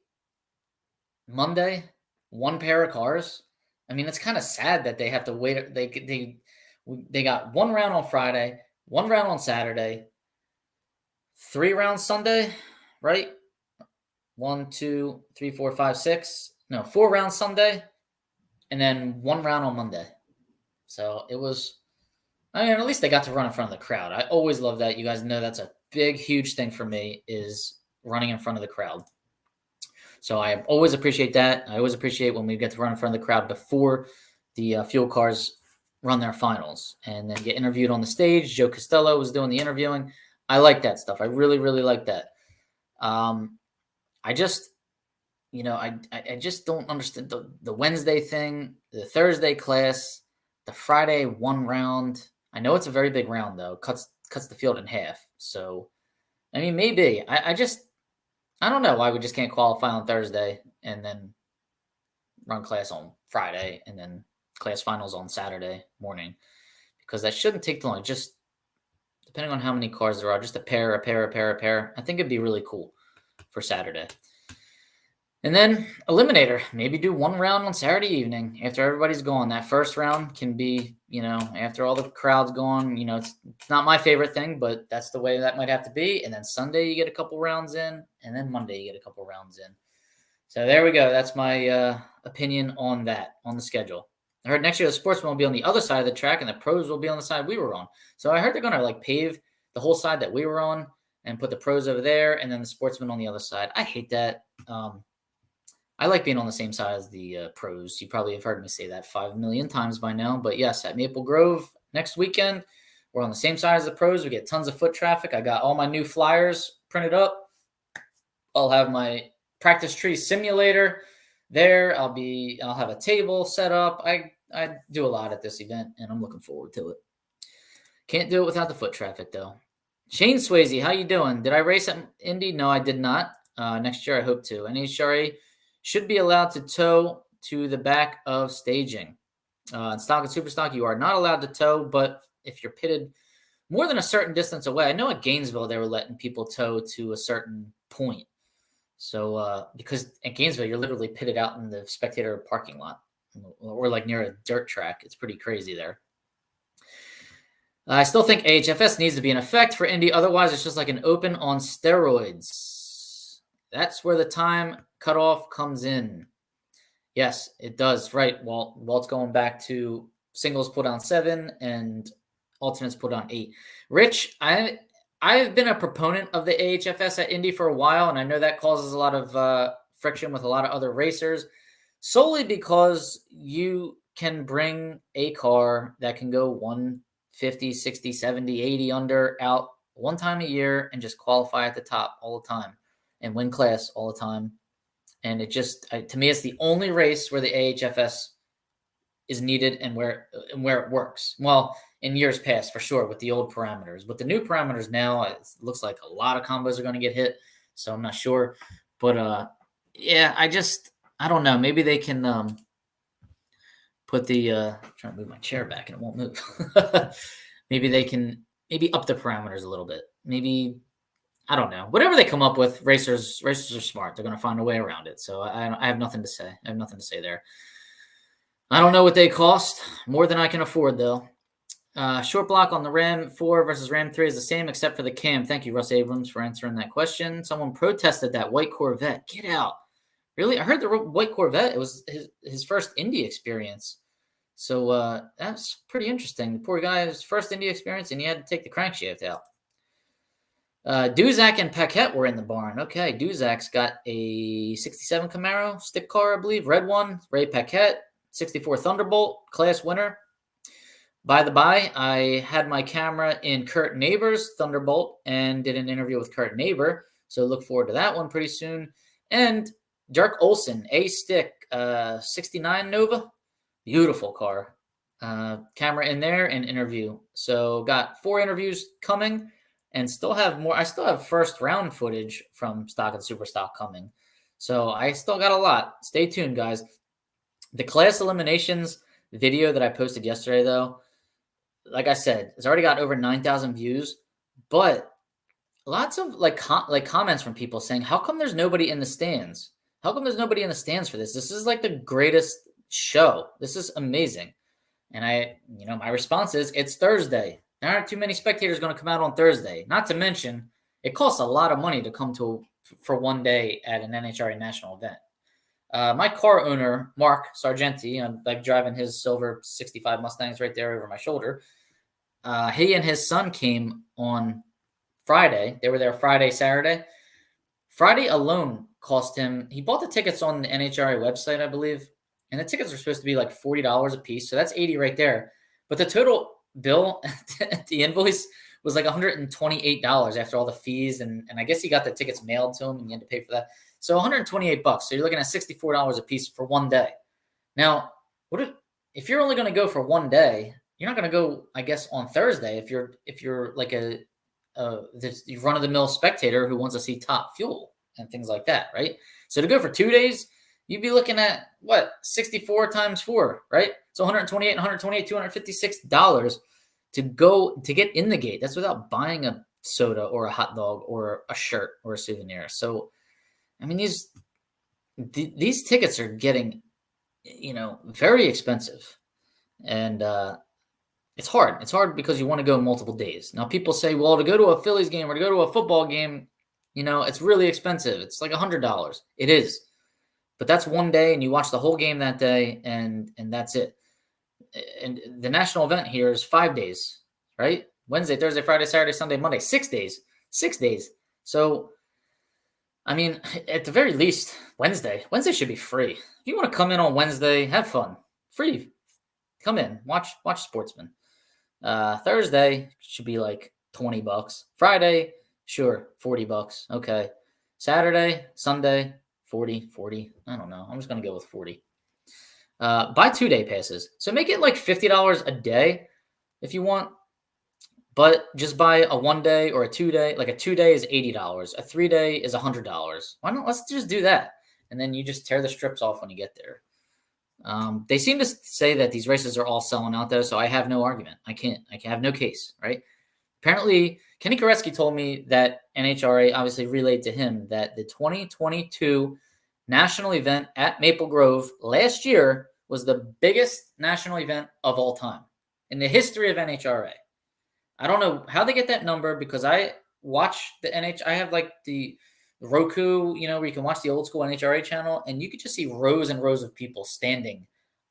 Monday, one pair of cars. I mean, it's kind of sad that they have to wait. They got one round on Friday, one round on Saturday, 3 rounds Sunday, right? 1, 2, 3, 4, 5, 6. No, 4 rounds Sunday, and then 1 round on Monday. So it was. I mean, at least they got to run in front of the crowd. I always love that. You guys know that's a big, huge thing for me is running in front of the crowd. So I always appreciate that. I always appreciate when we get to run in front of the crowd before the fuel cars run their finals and then get interviewed on the stage. Joe Costello was doing the interviewing. I like that stuff. I really, really like that. I just, I just don't understand the Wednesday thing, the Thursday class, the Friday 1 round. I know it's a very big round though. Cuts the field in half. So, I mean, maybe I don't know why we just can't qualify on Thursday and then run class on Friday and then class finals on Saturday morning, because that shouldn't take too long. Just depending on how many cars there are, just a pair. I think it'd be really cool. for Saturday. And then Eliminator, maybe do one round on Saturday evening after everybody's gone. That first round can be, after all the crowd's gone, it's not my favorite thing, but that's the way that might have to be. And then Sunday you get a couple rounds in, and then Monday you get a couple rounds in. So there we go. That's my opinion on that, on the schedule. I heard next year the sportsmen will be on the other side of the track and the pros will be on the side we were on. So I heard they're going to pave the whole side that we were on and put the pros over there and then the sportsmen on the other side. I hate that. I like being on the same side as the pros. You probably have heard me say that 5 million times by now. But yes, at Maple Grove next weekend, we're on the same side as the pros. We get tons of foot traffic. I got all my new flyers printed up. I'll have my practice tree simulator there. I'll have a table set up. I do a lot at this event, and I'm looking forward to it. Can't do it without the foot traffic, though. Shane Swayze, how you doing? Did I race at Indy? No, I did not. Next year, I hope to. NHRA should be allowed to tow to the back of staging. In stock and super stock, you are not allowed to tow, but if you're pitted more than a certain distance away, I know at Gainesville they were letting people tow to a certain point. So because at Gainesville, you're literally pitted out in the spectator parking lot or near a dirt track. It's pretty crazy there. I still think AHFS needs to be in effect for Indy. Otherwise, it's just like an open on steroids. That's where the time cutoff comes in. Yes, it does. Right. Walt's going back to singles put on 7 and alternates put on 8. Rich, I've been a proponent of the AHFS at Indy for a while, and I know that causes a lot of friction with a lot of other racers, solely because you can bring a car that can go 150, 60, 70, 80 under out one time a year and just qualify at the top all the time and win class all the time. And it just, to me, it's the only race where the AHFS is needed and where it works. Well, in years past, for sure, with the old parameters. With the new parameters now, it looks like a lot of combos are going to get hit. So I'm not sure. But, yeah, I don't know. Maybe they can put the I'm trying to move my chair back and it won't move. Maybe they can up the parameters a little bit. Maybe, I don't know. Whatever they come up with, racers are smart. They're going to find a way around it. So I have nothing to say. I have nothing to say there. I don't know what they cost. More than I can afford, though. Short block on the Ram 4 versus Ram 3 is the same except for the cam. Thank you, Russ Abrams, for answering that question. Someone protested that white Corvette. Get out. Really? I heard the white Corvette. It was his first Indy experience. So that's pretty interesting. The poor guy, his first Indy experience, and he had to take the crankshaft out. Duzak and Paquette were in the barn. Okay, Duzak's got a 67 Camaro stick car, I believe, red one. Ray Paquette, 64 Thunderbolt, class winner. By the by, I had my camera in Kurt Neighbor's Thunderbolt and did an interview with Kurt Neighbor, so look forward to that one pretty soon. And Dirk Olson, A-Stick, 69 Nova, beautiful car. Camera in there and interview. So got 4 interviews coming. And still have more. I still have first round footage from stock and super stock coming. So I still got a lot. Stay tuned, guys. The class eliminations video that I posted yesterday, though, like I said, it's already got over 9,000 views. But lots of comments from people saying, how come there's nobody in the stands? How come there's nobody in the stands for this? This is like the greatest show. This is amazing. And my response is, it's Thursday. There aren't too many spectators going to come out on Thursday. Not to mention, it costs a lot of money to come for one day at an NHRA national event. My car owner, Mark Sargenti, I'm driving his silver 65 Mustangs right there over my shoulder. He and his son came on Friday. They were there Friday, Saturday. Friday alone cost him, he bought the tickets on the NHRA website, I believe, and the tickets are supposed to be like $40 a piece. So that's $80 right there. But the total bill, the invoice was like $128 after all the fees. And I guess he got the tickets mailed to him and he had to pay for that. So $128. So you're looking at $64 a piece for one day. Now, if you're only going to go for one day, you're not going to go, I guess, on Thursday. If you're like a run-of-the-mill spectator who wants to see top fuel and things like that, right? So to go for 2 days, you'd be looking at what, 64 times 4, right? So 128, $256 to get in the gate. That's without buying a soda or a hot dog or a shirt or a souvenir. So I mean, these tickets are getting, very expensive, and it's hard. It's hard because you want to go multiple days. Now, people say, well, to go to a Phillies game or to go to a football game, it's really expensive. It's like $100. It is, but that's one day, and you watch the whole game that day, and that's it. And the national event here is 5 days, right? Wednesday, Thursday, Friday, Saturday, Sunday, Monday, 6 days. 6 days. So, I mean, at the very least, Wednesday should be free. If you want to come in on Wednesday, have fun. Free. Come in, watch Sportsman. Thursday should be like $20. Friday, sure, $40. Okay. Saturday, Sunday, 40. I don't know. I'm just going to go with 40. Buy 2-day passes. So make it like $50 a day if you want, but just buy a 1 day or a 2 day. Like a 2 day is $80. A 3 day is $100. Why not? Let's just do that. And then you just tear the strips off when you get there. They seem to say that these races are all selling out though, so I have no argument. I have no case, right? Apparently, Kenny Koreski told me that NHRA obviously relayed to him that the 2022 national event at Maple Grove last year was the biggest national event of all time in the history of NHRA. I don't know how they get that number because I watch I have like the Roku, where you can watch the old school NHRA channel, and you could just see rows and rows of people standing,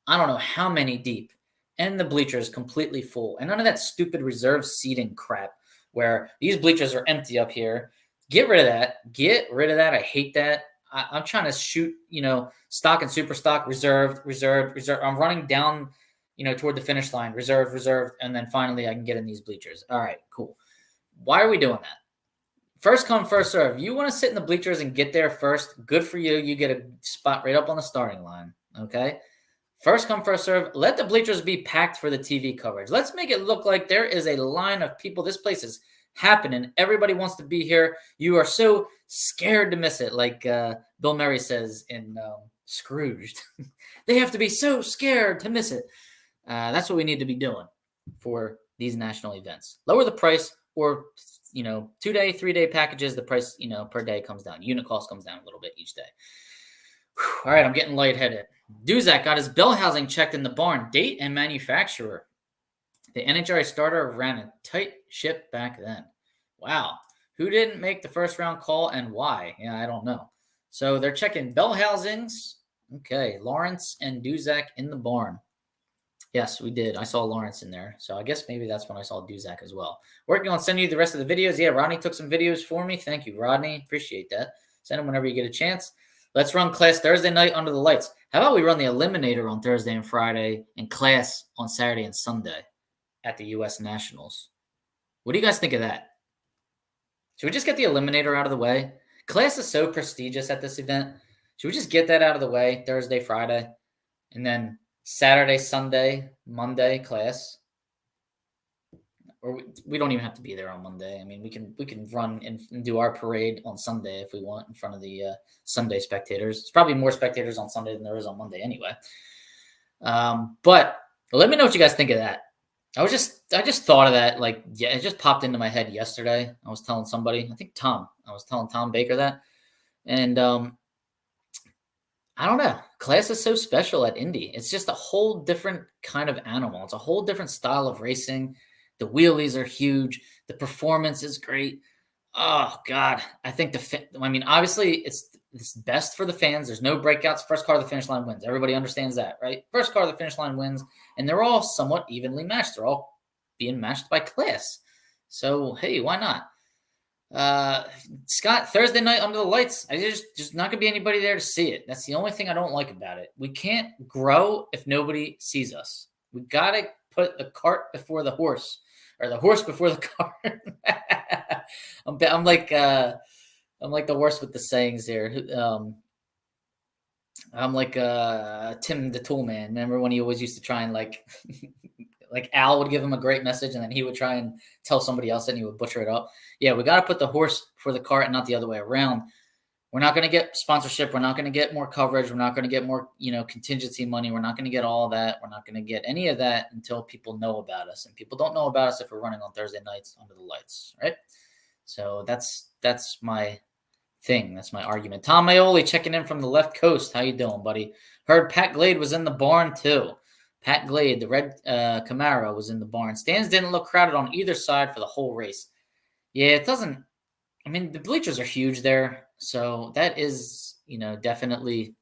I don't know how many deep, and the bleachers completely full. And none of that stupid reserve seating crap where these bleachers are empty up here. Get rid of that. Get rid of that. I hate that. I'm trying to shoot, stock and super stock, reserved. I'm running down, toward the finish line, reserved, and then finally I can get in these bleachers. All right, cool. Why are we doing that? First come, first serve. You want to sit in the bleachers and get there first, good for you. You get a spot right up on the starting line, okay? First come, first serve. Let the bleachers be packed for the TV coverage. Let's make it look like there is a line of people. This place is happening. Everybody wants to be here. You are so scared to miss it, like Bill Murray says in Scrooged. They have to be so scared to miss it. That's what we need to be doing for these national events. Lower the price, or 2-day, 3-day packages, the price, per day comes down. Unit cost comes down a little bit each day. Whew. All right, I'm getting lightheaded. Duzak got his bell housing checked in the barn. Date and manufacturer. The NHRA starter ran a tight ship back then. Wow. Who didn't make the first round call and why? Yeah, I don't know. So they're checking bell housings. Okay, Lawrence and Duzak in the barn. Yes, we did. I saw Lawrence in there. So I guess maybe that's when I saw Duzak as well. Working on sending you the rest of the videos. Yeah, Rodney took some videos for me. Thank you, Rodney. Appreciate that. Send them whenever you get a chance. Let's run class Thursday night under the lights. How about we run the Eliminator on Thursday and Friday and class on Saturday and Sunday at the U.S. Nationals? What do you guys think of that? Should we just get the Eliminator out of the way? Class is so prestigious at this event. Should we just get that out of the way Thursday, Friday, and then Saturday, Sunday, Monday class? Or we don't even have to be there on Monday. I mean, we can run and do our parade on Sunday if we want in front of the Sunday spectators. It's probably more spectators on Sunday than there is on Monday anyway. But let me know what you guys think of that. I just thought of that. Like, yeah, it just popped into my head yesterday. I was telling somebody, I think Tom. I was telling Tom Baker that, and I don't know. Class is so special at Indy. It's just a whole different kind of animal. It's a whole different style of racing. The wheelies are huge. The performance is great. Oh God, I think obviously it's best for the fans. There's no breakouts. First car to the finish line wins. Everybody understands that, right? First car to the finish line wins, and they're all somewhat evenly matched. They're all being matched by class. So hey, why not? Scott, Thursday night under the lights. I just not gonna be anybody there to see it. That's the only thing I don't like about it. We can't grow if nobody sees us. We gotta put the cart before the horse, or the horse before the cart. I'm like the horse with the sayings here. I'm like Tim the Tool Man. Remember when he always used to try and like Al would give him a great message and then he would try and tell somebody else and he would butcher it up. Yeah, we got to put the horse before the cart and not the other way around. We're not going to get sponsorship. We're not going to get more coverage. We're not going to get more, contingency money. We're not going to get all that. We're not going to get any of that until people know about us. And people don't know about us if we're running on Thursday nights under the lights, right? So that's my thing. That's my argument. Tom Maioli checking in from the left coast. How you doing, buddy? Heard Pat Glade was in the barn too. Pat Glade, the red Camaro, was in the barn. Stands didn't look crowded on either side for the whole race. Yeah, it doesn't. I mean, the bleachers are huge there, so that is, definitely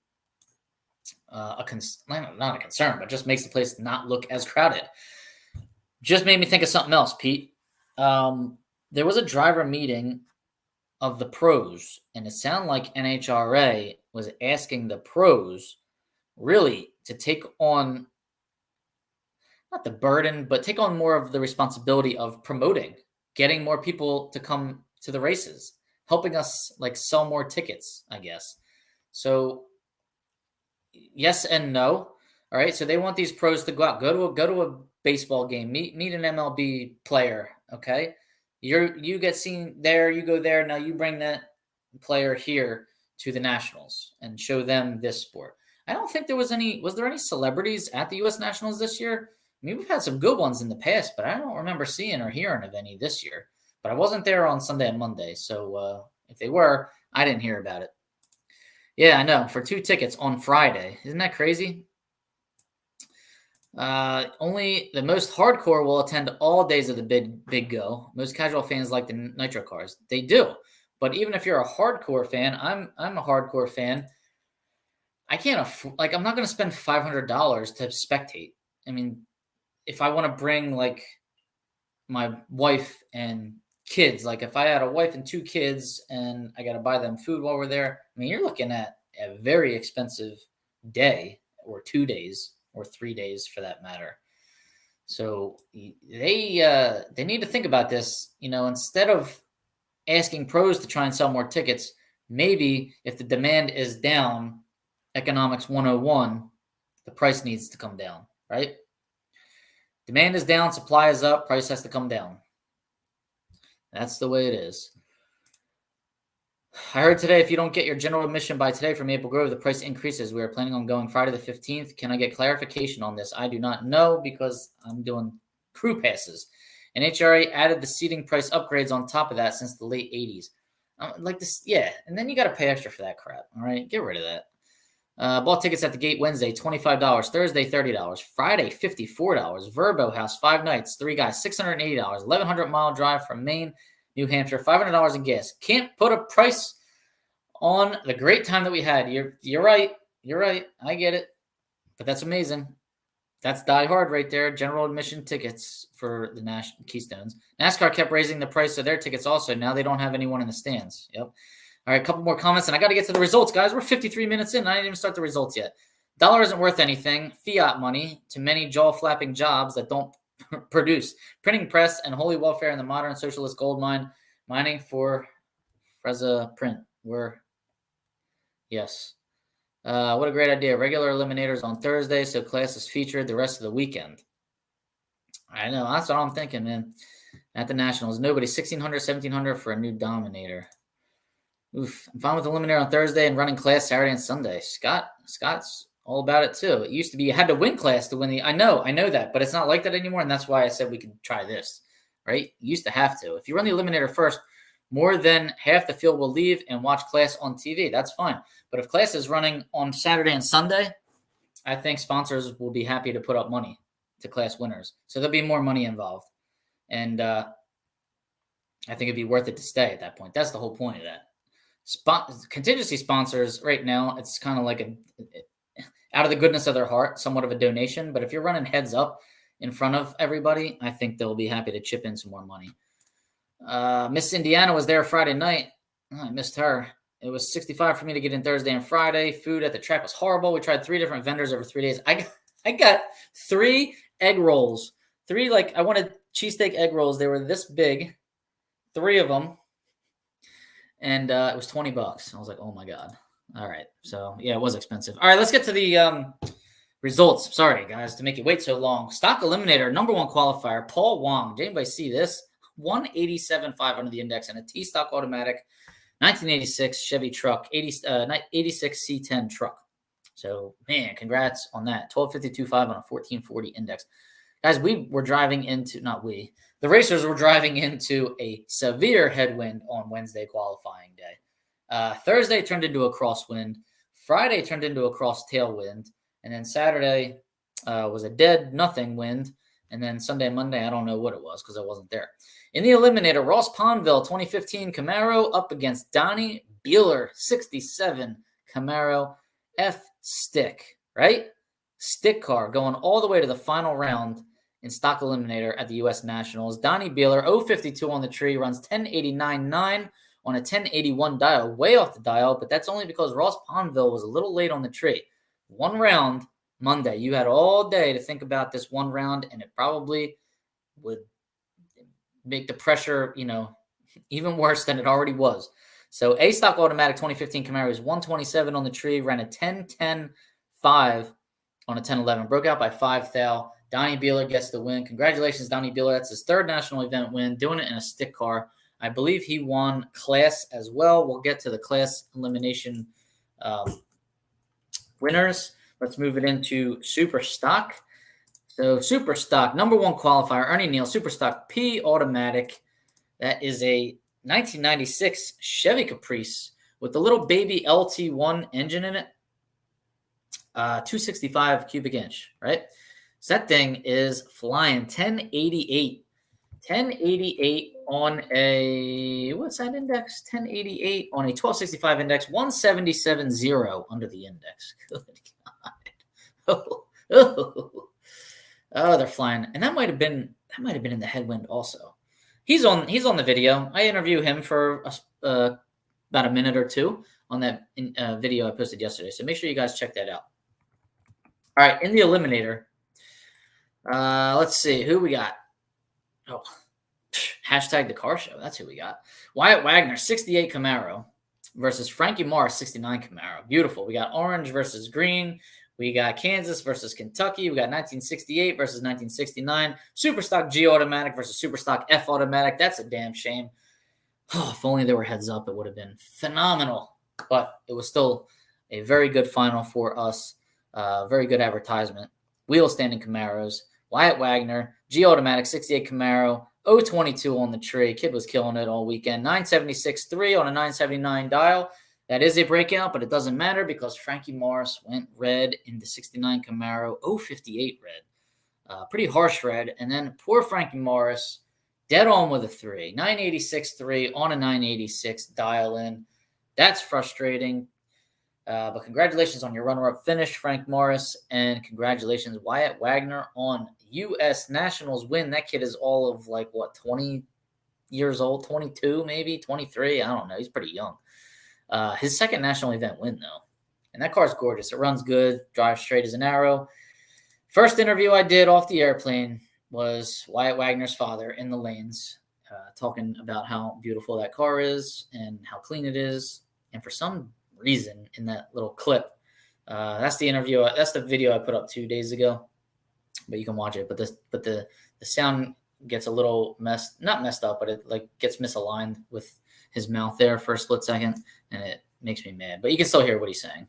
not a concern, but just makes the place not look as crowded. Just made me think of something else, Pete. There was a driver meeting of the pros, and it sounded like NHRA was asking the pros really to take on, not the burden, but take on more of the responsibility of promoting, getting more people to come to the races, helping us sell more tickets, I guess. So yes and no. All right. So they want these pros to go out, go to a baseball game, meet an MLB player. Okay. You get seen there, you go there. Now you bring that player here to the Nationals and show them this sport. I don't think was there any celebrities at the U.S. Nationals this year? I mean, we've had some good ones in the past, but I don't remember seeing or hearing of any this year. But I wasn't there on Sunday and Monday, so if they were, I didn't hear about it. Yeah, I know. For 2 tickets on Friday. Isn't that crazy? Only the most hardcore will attend all days of the big go. Most casual fans like the nitro cars. They do. But even if you're a hardcore fan, I'm a hardcore fan. I can't I'm not going to spend $500 to spectate. I mean, if I want to bring my wife and kids, if I had a wife and 2 kids and I got to buy them food while we're there, I mean, you're looking at a very expensive day or 2 days or 3 days for that matter. So they need to think about this, instead of asking pros to try and sell more tickets, maybe if the demand is down, economics 101, the price needs to come down, right? Demand is down, supply is up, price has to come down. That's the way it is. I heard today if you don't get your general admission by today from Maple Grove, the price increases. We are planning on going Friday the 15th. Can I get clarification on this? I do not know because I'm doing crew passes. NHRA added the seating price upgrades on top of that since the late 80s. Like this, yeah. And then you got to pay extra for that crap. All right, get rid of that. Bought tickets at the gate Wednesday, $25. Thursday, $30. Friday, $54. Verbo House, 5 nights, 3 guys, $680. 1,100-mile drive from Maine, New Hampshire, $500 in gas. Can't put a price on the great time that we had. You're right. You're right. I get it. But that's amazing. That's Die Hard right there. General admission tickets for the National Keystones. NASCAR kept raising the price of their tickets also. Now they don't have anyone in the stands. Yep. All right, a couple more comments, and I got to get to the results, guys. We're 53 minutes in. I didn't even start the results yet. Dollar isn't worth anything. Fiat money to many jaw-flapping jobs that don't produce. Printing press and holy welfare in the modern socialist gold mine. Mining for Freza print. Yes. What a great idea. Regular eliminators on Thursday, so class is featured the rest of the weekend. I know. That's what I'm thinking, man. At the Nationals. Nobody. 1,600, 1,700 for a new Dominator. Oof. I'm fine with Eliminator on Thursday and running class Saturday and Sunday. Scott's all about it too. It used to be you had to win class to win the. I know that, but it's not like that anymore, and that's why I said we could try this. Right? You used to have to. If you run the Eliminator first, more than half the field will leave and watch class on TV. That's fine. But if class is running on Saturday and Sunday, I think sponsors will be happy to put up money to class winners. So there'll be more money involved, and I think it'd be worth it to stay at that point. That's the whole point of that. Contingency sponsors right now, it's kind of like out of the goodness of their heart, somewhat of a donation. But if you're running heads up in front of everybody, I think they'll be happy to chip in some more money. Miss Indiana was there Friday night. Oh, I missed her. It was $65 for me to get in Thursday and Friday. Food at the track was horrible. We tried 3 different vendors over 3 days. I got 3 egg rolls. 3 I wanted cheesesteak egg rolls. They were this big, 3 of them. And it was $20. I was like, oh, my God. All right. So, yeah, it was expensive. All right, let's get to the results. Sorry, guys, to make you wait so long. Stock Eliminator, number 1 qualifier, Paul Wong. Did anybody see this? 187.5 under the index and a T-stock automatic, 1986 Chevy truck, 86 C10 truck. So, man, congrats on that. 1252.5 on a 1440 index. Guys, the racers were driving into a severe headwind on Wednesday qualifying day. Thursday turned into a crosswind. Friday turned into a cross tailwind. And then Saturday was a dead nothing wind. And then Sunday and Monday, I don't know what it was because I wasn't there. In the Eliminator, Ross Ponville, 2015 Camaro up against Donnie Beeler, 67 Camaro F-Stick, right? Stick car going all the way to the final round in stock eliminator at the U.S. Nationals. Donnie Beeler, 052 on the tree, runs 1089.9 on a 1081 dial, way off the dial, but that's only because Ross Ponville was a little late on the tree. One round Monday. You had all day to think about this one round, and it probably would make the pressure, even worse than it already was. So A stock automatic 2015 Camaro is 127 on the tree, ran a 10-10-5 on a 10-11, broke out by 5 thou. Donnie Beeler gets the win. Congratulations, Donnie Beeler. That's his third national event win, doing it in a stick car. I believe he won class as well. We'll get to the class elimination winners. Let's move it into super stock. So super stock, number one qualifier, Ernie Neal, super stock P automatic. That is a 1996 Chevy Caprice with the little baby LT1 engine in it. 265 cubic inch, right? So that thing is flying 1088. 1088 on a, what's that index? 1088 on a 1265 index, 177.0 under the index. Good God. Oh, they're flying. And that might have been in the headwind also. He's on the video. I interview him for about a minute or two on that video I posted yesterday. So make sure you guys check that out. All right, in the Eliminator, let's see who we got. Oh, hashtag the car show. That's who we got. Wyatt Wagner, 68 Camaro versus Frankie Morris, 69 Camaro. Beautiful. We got orange versus green. We got Kansas versus Kentucky. We got 1968 versus 1969. Superstock G automatic versus Superstock F automatic. That's a damn shame. Oh, if only there were heads up, it would have been phenomenal. But it was still a very good final for us. Very good advertisement. Wheel standing Camaros. Wyatt Wagner, G automatic, 68 Camaro, 022 on the tree. Kid was killing it all weekend. 976.3 on a 979 dial. That is a breakout, but it doesn't matter because Frankie Morris went red in the 69 Camaro, 058 red. Pretty harsh red. And then poor Frankie Morris, dead on with a 3. 986.3 on a 986 dial in. That's frustrating. But congratulations on your runner-up finish, Frank Morris, and congratulations, Wyatt Wagner, on U.S. Nationals win. That kid is all of 20 years old, 22 maybe, 23. I don't know. He's pretty young. His second national event win, though. And that car's gorgeous. It runs good, drives straight as an arrow. First interview I did off the airplane was Wyatt Wagner's father in the lanes, talking about how beautiful that car is and how clean it is. And for some reason in that little clip, that's the interview. That's the video I put up 2 days ago, but you can watch it. But the sound gets a little not messed up, but it gets misaligned with his mouth there for a split second, and it makes me mad. But you can still hear what he's saying.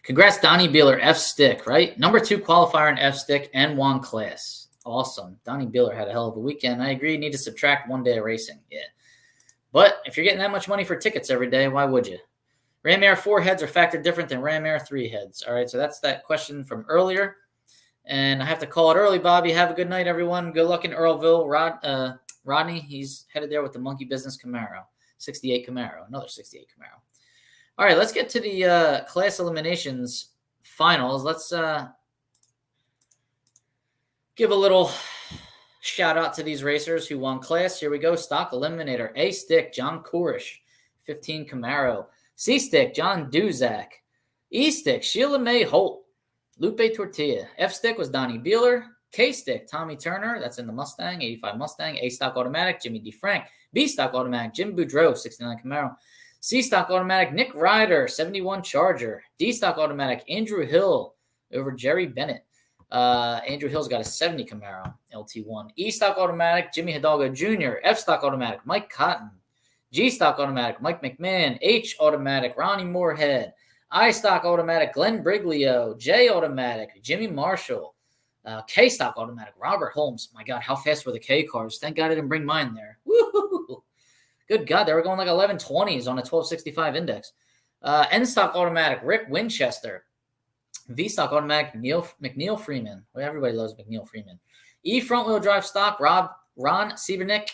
Congrats, Donnie Beeler, F-Stick, right? Number 2 qualifier in F-Stick and won class. Awesome. Donnie Beeler had a hell of a weekend. I agree. Need to subtract 1 day of racing. Yeah. But if you're getting that much money for tickets every day, why would you? Ram Air 4 heads are factored different than Ram Air 3 heads. All right, so that's that question from earlier. And I have to call it early, Bobby. Have a good night, everyone. Good luck in Earlville. Rodney, he's headed there with the Monkey Business Camaro. 68 Camaro, another 68 Camaro. All right, let's get to the class eliminations finals. Let's give a little shout out to these racers who won class. Here we go. Stock Eliminator. A stick, John Kourish, 15 Camaro. C stick, John Duzak. E stick, Sheila May Holt. Lupe Tortilla. F stick was Donnie Beeler. K stick, Tommy Turner. That's in the Mustang, 85 Mustang. A stock automatic, Jimmy DeFrank. B stock automatic, Jim Boudreau, 69 Camaro. C stock automatic, Nick Ryder, 71 Charger. D stock automatic, Andrew Hill over Jerry Bennett. Andrew Hill's got a 70 Camaro, LT1. E stock automatic, Jimmy Hidalgo Jr. F stock automatic, Mike Cotton. G stock automatic, Mike McMahon. H automatic, Ronnie Moorhead. I stock automatic, Glenn Briglio. J automatic, Jimmy Marshall. K stock automatic, Robert Holmes. My God, how fast were the K cars? Thank God I didn't bring mine there. Woo-hoo-hoo. Good God, they were going like 1120s on a 1265 index. N stock automatic, Rick Winchester. V stock automatic, McNeil Freeman. Well, everybody loves McNeil Freeman. E front wheel drive stock, Ron Siebernick.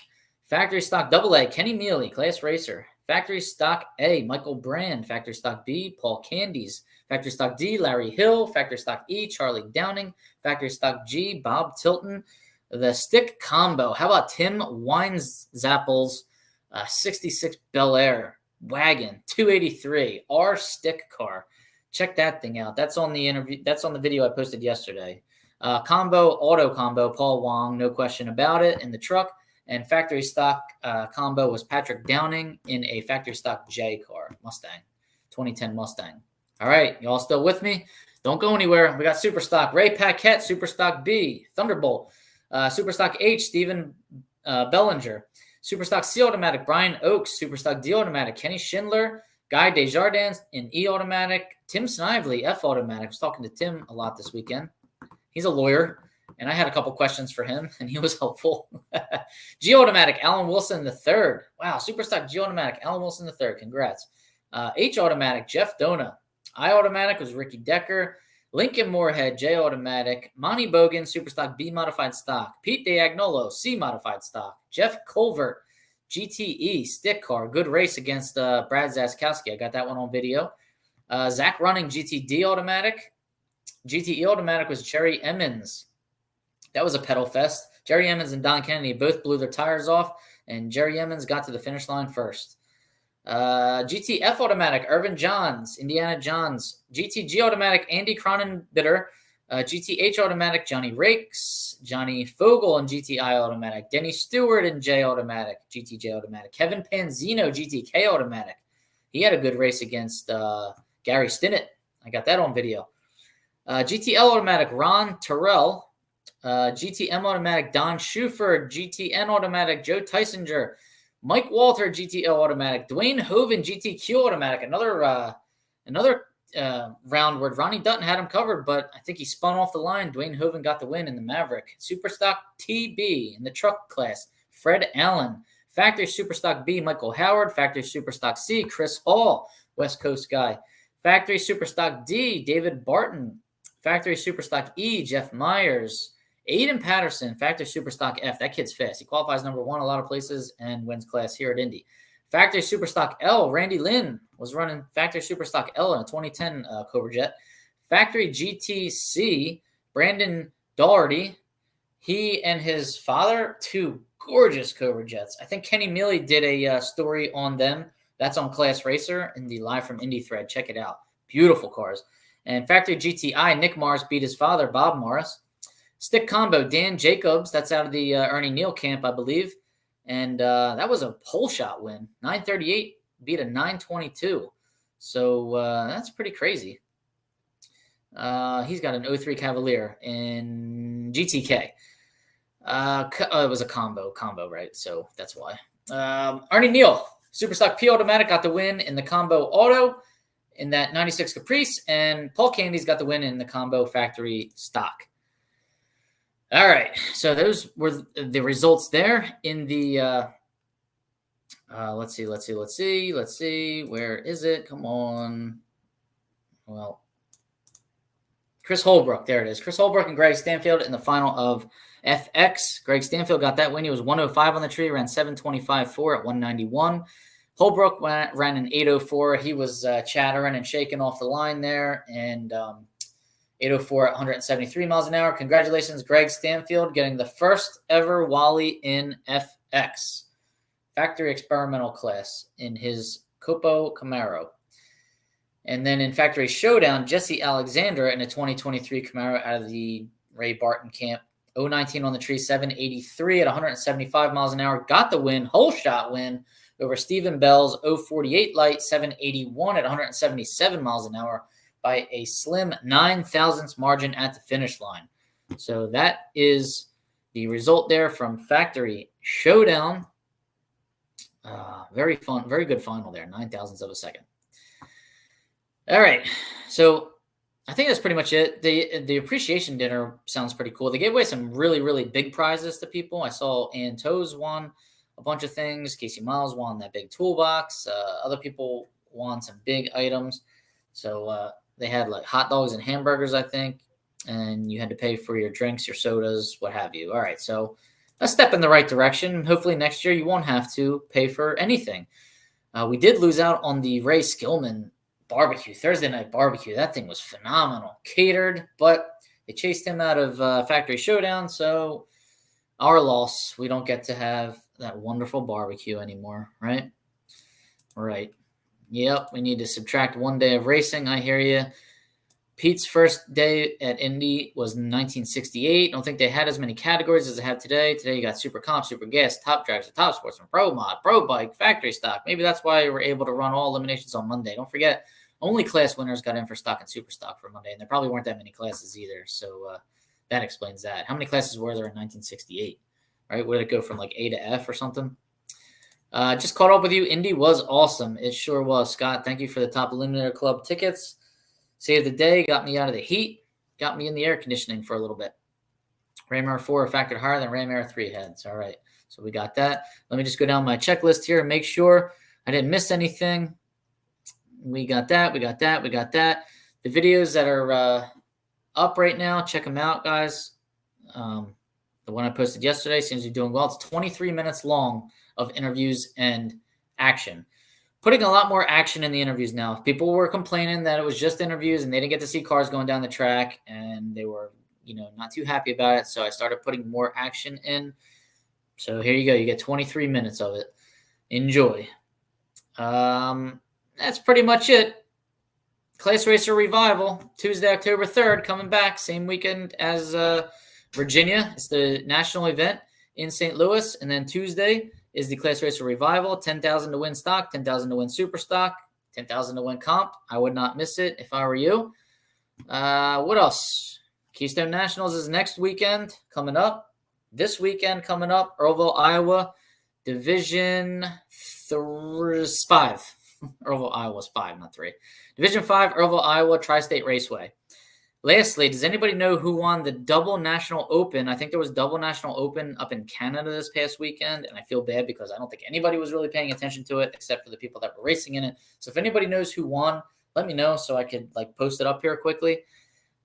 Factory stock AA, Kenny Mealy, Class Racer. Factory stock A, Michael Brand. Factory stock B, Paul Candies. Factory stock D, Larry Hill. Factory stock E, Charlie Downing. Factory stock G, Bob Tilton. The stick combo. How about Tim Weinzappel's 66 Bel Air wagon, 283 R stick car. Check that thing out. That's on the interview. That's on the video I posted yesterday. Auto combo, Paul Wong, no question about it, in the truck. And factory stock combo was Patrick Downing in a factory stock J car, Mustang, 2010 Mustang. All right, y'all still with me? Don't go anywhere. We got super stock Ray Paquette, super stock B, Thunderbolt, super stock H, Stephen Bellinger, super stock C automatic Brian Oakes, super stock D automatic Kenny Schindler, Guy Desjardins in E automatic, Tim Snively F automatic. I was talking to Tim a lot this weekend. He's a lawyer, and I had a couple questions for him, and he was helpful. G automatic Alan Wilson III. Wow, super stock G automatic Alan Wilson III. Congrats. H automatic Jeff Dona. I automatic was Ricky Decker. Lincoln Moorhead J automatic. Monty Bogan Superstock B modified stock. Pete Diagnolo C modified stock. Jeff Colvert GTE stick car. Good race against Brad Zaskowski. I got that one on video. Zach Running GTD automatic. GTE automatic was Jerry Emmons. That was a pedal fest. Jerry Emmons and Don Kennedy both blew their tires off, and Jerry Emmons got to the finish line first. GTF automatic, Irvin Johns, Indiana Johns. GTG automatic, Andy Cronenbitter. GTH automatic, Johnny Rakes. Johnny Fogel and GTI automatic. Denny Stewart and J automatic, GTJ automatic. Kevin Panzino, GTK automatic. He had a good race against Gary Stinnett. I got that on video. GTL automatic, Ron Terrell. GTM automatic, Don Schufer. GTN automatic, Joe Tysinger. Mike Walter, GTL automatic. Dwayne Hoven, GTQ automatic. Another round where Ronnie Dutton had him covered, but I think he spun off the line. Dwayne Hoven got the win in the Maverick. Superstock TB in the truck class, Fred Allen. Factory Superstock B, Michael Howard. Factory Superstock C, Chris Hall, West Coast guy. Factory Superstock D, David Barton. Factory Superstock E, Jeff Myers. Aiden Patterson, Factory Superstock F. That kid's fast. He qualifies number 1 a lot of places and wins class here at Indy. Factory Superstock L, Randy Lynn was running Factory Superstock L in a 2010 Cobra Jet. Factory GTC, Brandon Doherty. He and his father, 2 gorgeous Cobra Jets. I think Kenny Mealy did a story on them. That's on Class Racer in the Live from Indy thread. Check it out. Beautiful cars. And Factory GTI, Nick Morris beat his father, Bob Morris. Stick combo, Dan Jacobs. That's out of the Ernie Neal camp, I believe. And that was a pole shot win. 938 beat a 922. So that's pretty crazy. He's got an 03 Cavalier in GTK. It was a combo, right? So that's why. Ernie Neal, Superstock P automatic, got the win in the combo auto in that 96 Caprice. And Paul Candy's got the win in the combo factory stock. All right, so those were the results there in the let's see. Where is it? Come on. Well, Chris Holbrook, there it is. Chris Holbrook and Greg Stanfield in the final of FX. Greg Stanfield got that win. He was 105 on the tree, ran 725.4 at 191. Holbrook ran an 804. He was chattering and shaking off the line there, and 804 at 173 miles an hour. Congratulations, Greg Stanfield, getting the first ever Wally in FX, factory experimental class, in his Copo Camaro. And then in factory showdown, Jesse Alexander in a 2023 Camaro out of the Ray Barton camp, 019 on the tree, 783 at 175 miles an hour, got the win, whole shot win over Stephen Bell's 048 light, 781 at 177 miles an hour, by a slim 9,000ths margin at the finish line. So that is the result there from Factory Showdown. Very fun, very good final there, 9,000ths of a second. All right, so I think that's pretty much it. The appreciation dinner sounds pretty cool. They gave away some really, really big prizes to people. I saw Ann Toes won a bunch of things. Casey Miles won that big toolbox. Other people won some big items. So they had like hot dogs and hamburgers, I think, and you had to pay for your drinks, your sodas, what have you. All right, so a step in the right direction. Hopefully next year you won't have to pay for anything. We did lose out on the Ray Skillman barbecue, Thursday night barbecue. That thing was phenomenal. Catered, but they chased him out of Factory Showdown, so our loss. We don't get to have that wonderful barbecue anymore, right? Right. Yep, we need to subtract 1 day of racing. I hear you. Pete's first day at Indy was in 1968. I don't think they had as many categories as they have today. Today you got Super Comp, Super Gas, Top Dragster, Top Sportsman, Pro Mod, Pro Bike, Factory Stock. Maybe that's why we're able to run all eliminations on Monday. Don't forget, only class winners got in for Stock and Super Stock for Monday, and there probably weren't that many classes either. So that explains that. How many classes were there in 1968? Right? Where did it go from like A to F or something? Just caught up with you. Indy was awesome. It sure was. Scott, thank you for the Top Eliminator Club tickets. Saved the day, got me out of the heat, got me in the air conditioning for a little bit. Raymare 4 factored higher than Raymare 3 heads. All right, so we got that. Let me just go down my checklist here and make sure I didn't miss anything. We got that, we got that, we got that. The videos that are up right now, check them out, guys. The one I posted yesterday seems to be doing well. It's 23 minutes long of interviews and action. Putting a lot more action in the interviews now. People were complaining that it was just interviews and they didn't get to see cars going down the track, and they were, not too happy about it. So I started putting more action in. So here you go. You get 23 minutes of it. Enjoy. That's pretty much it. Class Racer Revival, Tuesday, October 3rd, coming back. Same weekend as Virginia. It's the national event in St. Louis. And then Tuesday is the Class Racer Revival, $10,000 to win stock, $10,000 to win super stock, $10,000 to win comp. I would not miss it if I were you. What else? Keystone Nationals is next weekend coming up. This weekend coming up, Earlville, Iowa, Division 5. Earlville, Iowa's 5, not 3. Division 5, Earlville, Iowa, Tri-State Raceway. Lastly, does anybody know who won the double national open? I think there was double national open up in Canada this past weekend, and I feel bad because I don't think anybody was really paying attention to it except for the people that were racing in it. So if anybody knows who won, let me know so I could post it up here quickly.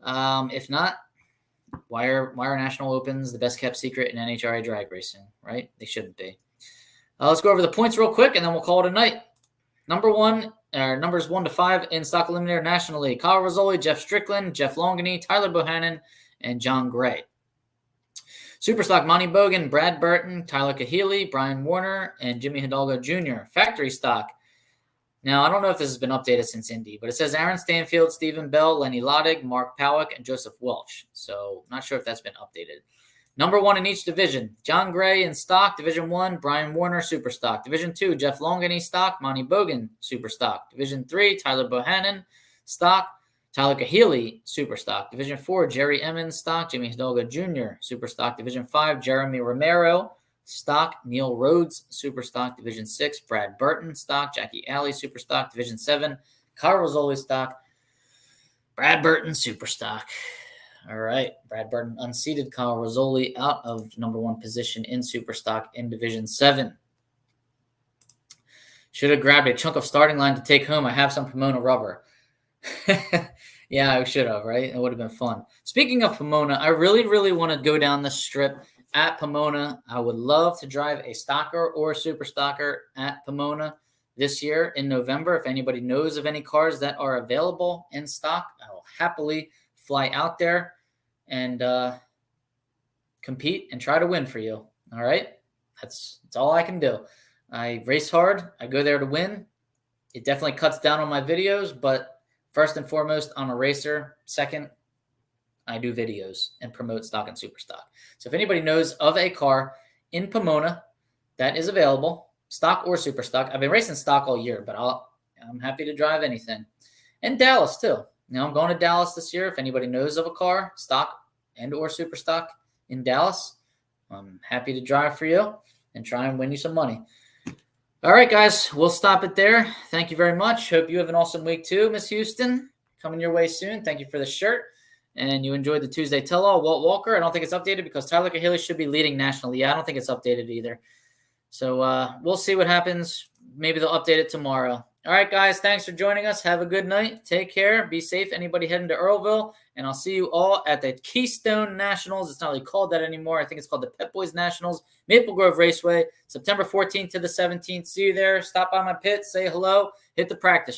If not, why are national opens the best kept secret in NHRA drag racing, right? They shouldn't be. Let's go over the points real quick, and then we'll call it a night. Numbers 1 to 5 in Stock Eliminator National League. Kyle Rizzoli, Jeff Strickland, Jeff Longany, Tyler Bohannon, and John Gray. Superstock, Monty Bogan, Brad Burton, Tyler Kahili, Brian Warner, and Jimmy Hidalgo Jr. Factory Stock. Now, I don't know if this has been updated since Indy, but it says Aaron Stanfield, Stephen Bell, Lenny Loddig, Mark Powick, and Joseph Welch. So not sure if that's been updated. Number 1 in each division. John Gray in stock, Division 1, Brian Warner, super stock. Division 2, Jeff Longany, stock, Monty Bogan, super stock. Division 3, Tyler Bohannon, stock, Tyler Kahili, super stock. Division 4, Jerry Emmons, stock, Jimmy Hidalgo Jr., super stock. Division 5, Jeremy Romero, stock, Neil Rhodes, super stock. Division 6, Brad Burton, stock, Jackie Alley, super stock. Division 7, Kyle Rizzoli, stock, Brad Burton, super stock. All right, Brad Burton unseated Kyle Rizzoli out of number 1 position in Superstock in Division 7. Should have grabbed a chunk of starting line to take home. I have some Pomona rubber. Yeah, I should have, right? It would have been fun. Speaking of Pomona, I really, really want to go down the strip at Pomona. I would love to drive a stocker or a super stocker at Pomona this year in November. If anybody knows of any cars that are available in stock, I will happily fly out there and compete and try to win for you. All right? That's all I can do. I race hard. I go there to win. It definitely cuts down on my videos, but first and foremost, I'm a racer. Second, I do videos and promote stock and super stock. So if anybody knows of a car in Pomona that is available, stock or super stock, I've been racing stock all year, but I'm happy to drive anything. And Dallas too. Now I'm going to Dallas this year. If anybody knows of a car, stock and or super stock in Dallas, I'm happy to drive for you and try and win you some money. All right, guys, we'll stop it there. Thank you very much. Hope you have an awesome week too, Miss Houston. Coming your way soon. Thank you for the shirt. And you enjoyed the Tuesday tell-all. Walt Walker, I don't think it's updated because Tyler Kahili should be leading nationally. Yeah, I don't think it's updated either. So we'll see what happens. Maybe they'll update it tomorrow. All right, guys, thanks for joining us. Have a good night. Take care. Be safe. Anybody heading to Earlville. And I'll see you all at the Keystone Nationals. It's not really called that anymore. I think it's called the Pep Boys Nationals, Maple Grove Raceway, September 14th to the 17th. See you there. Stop by my pit. Say hello. Hit the practice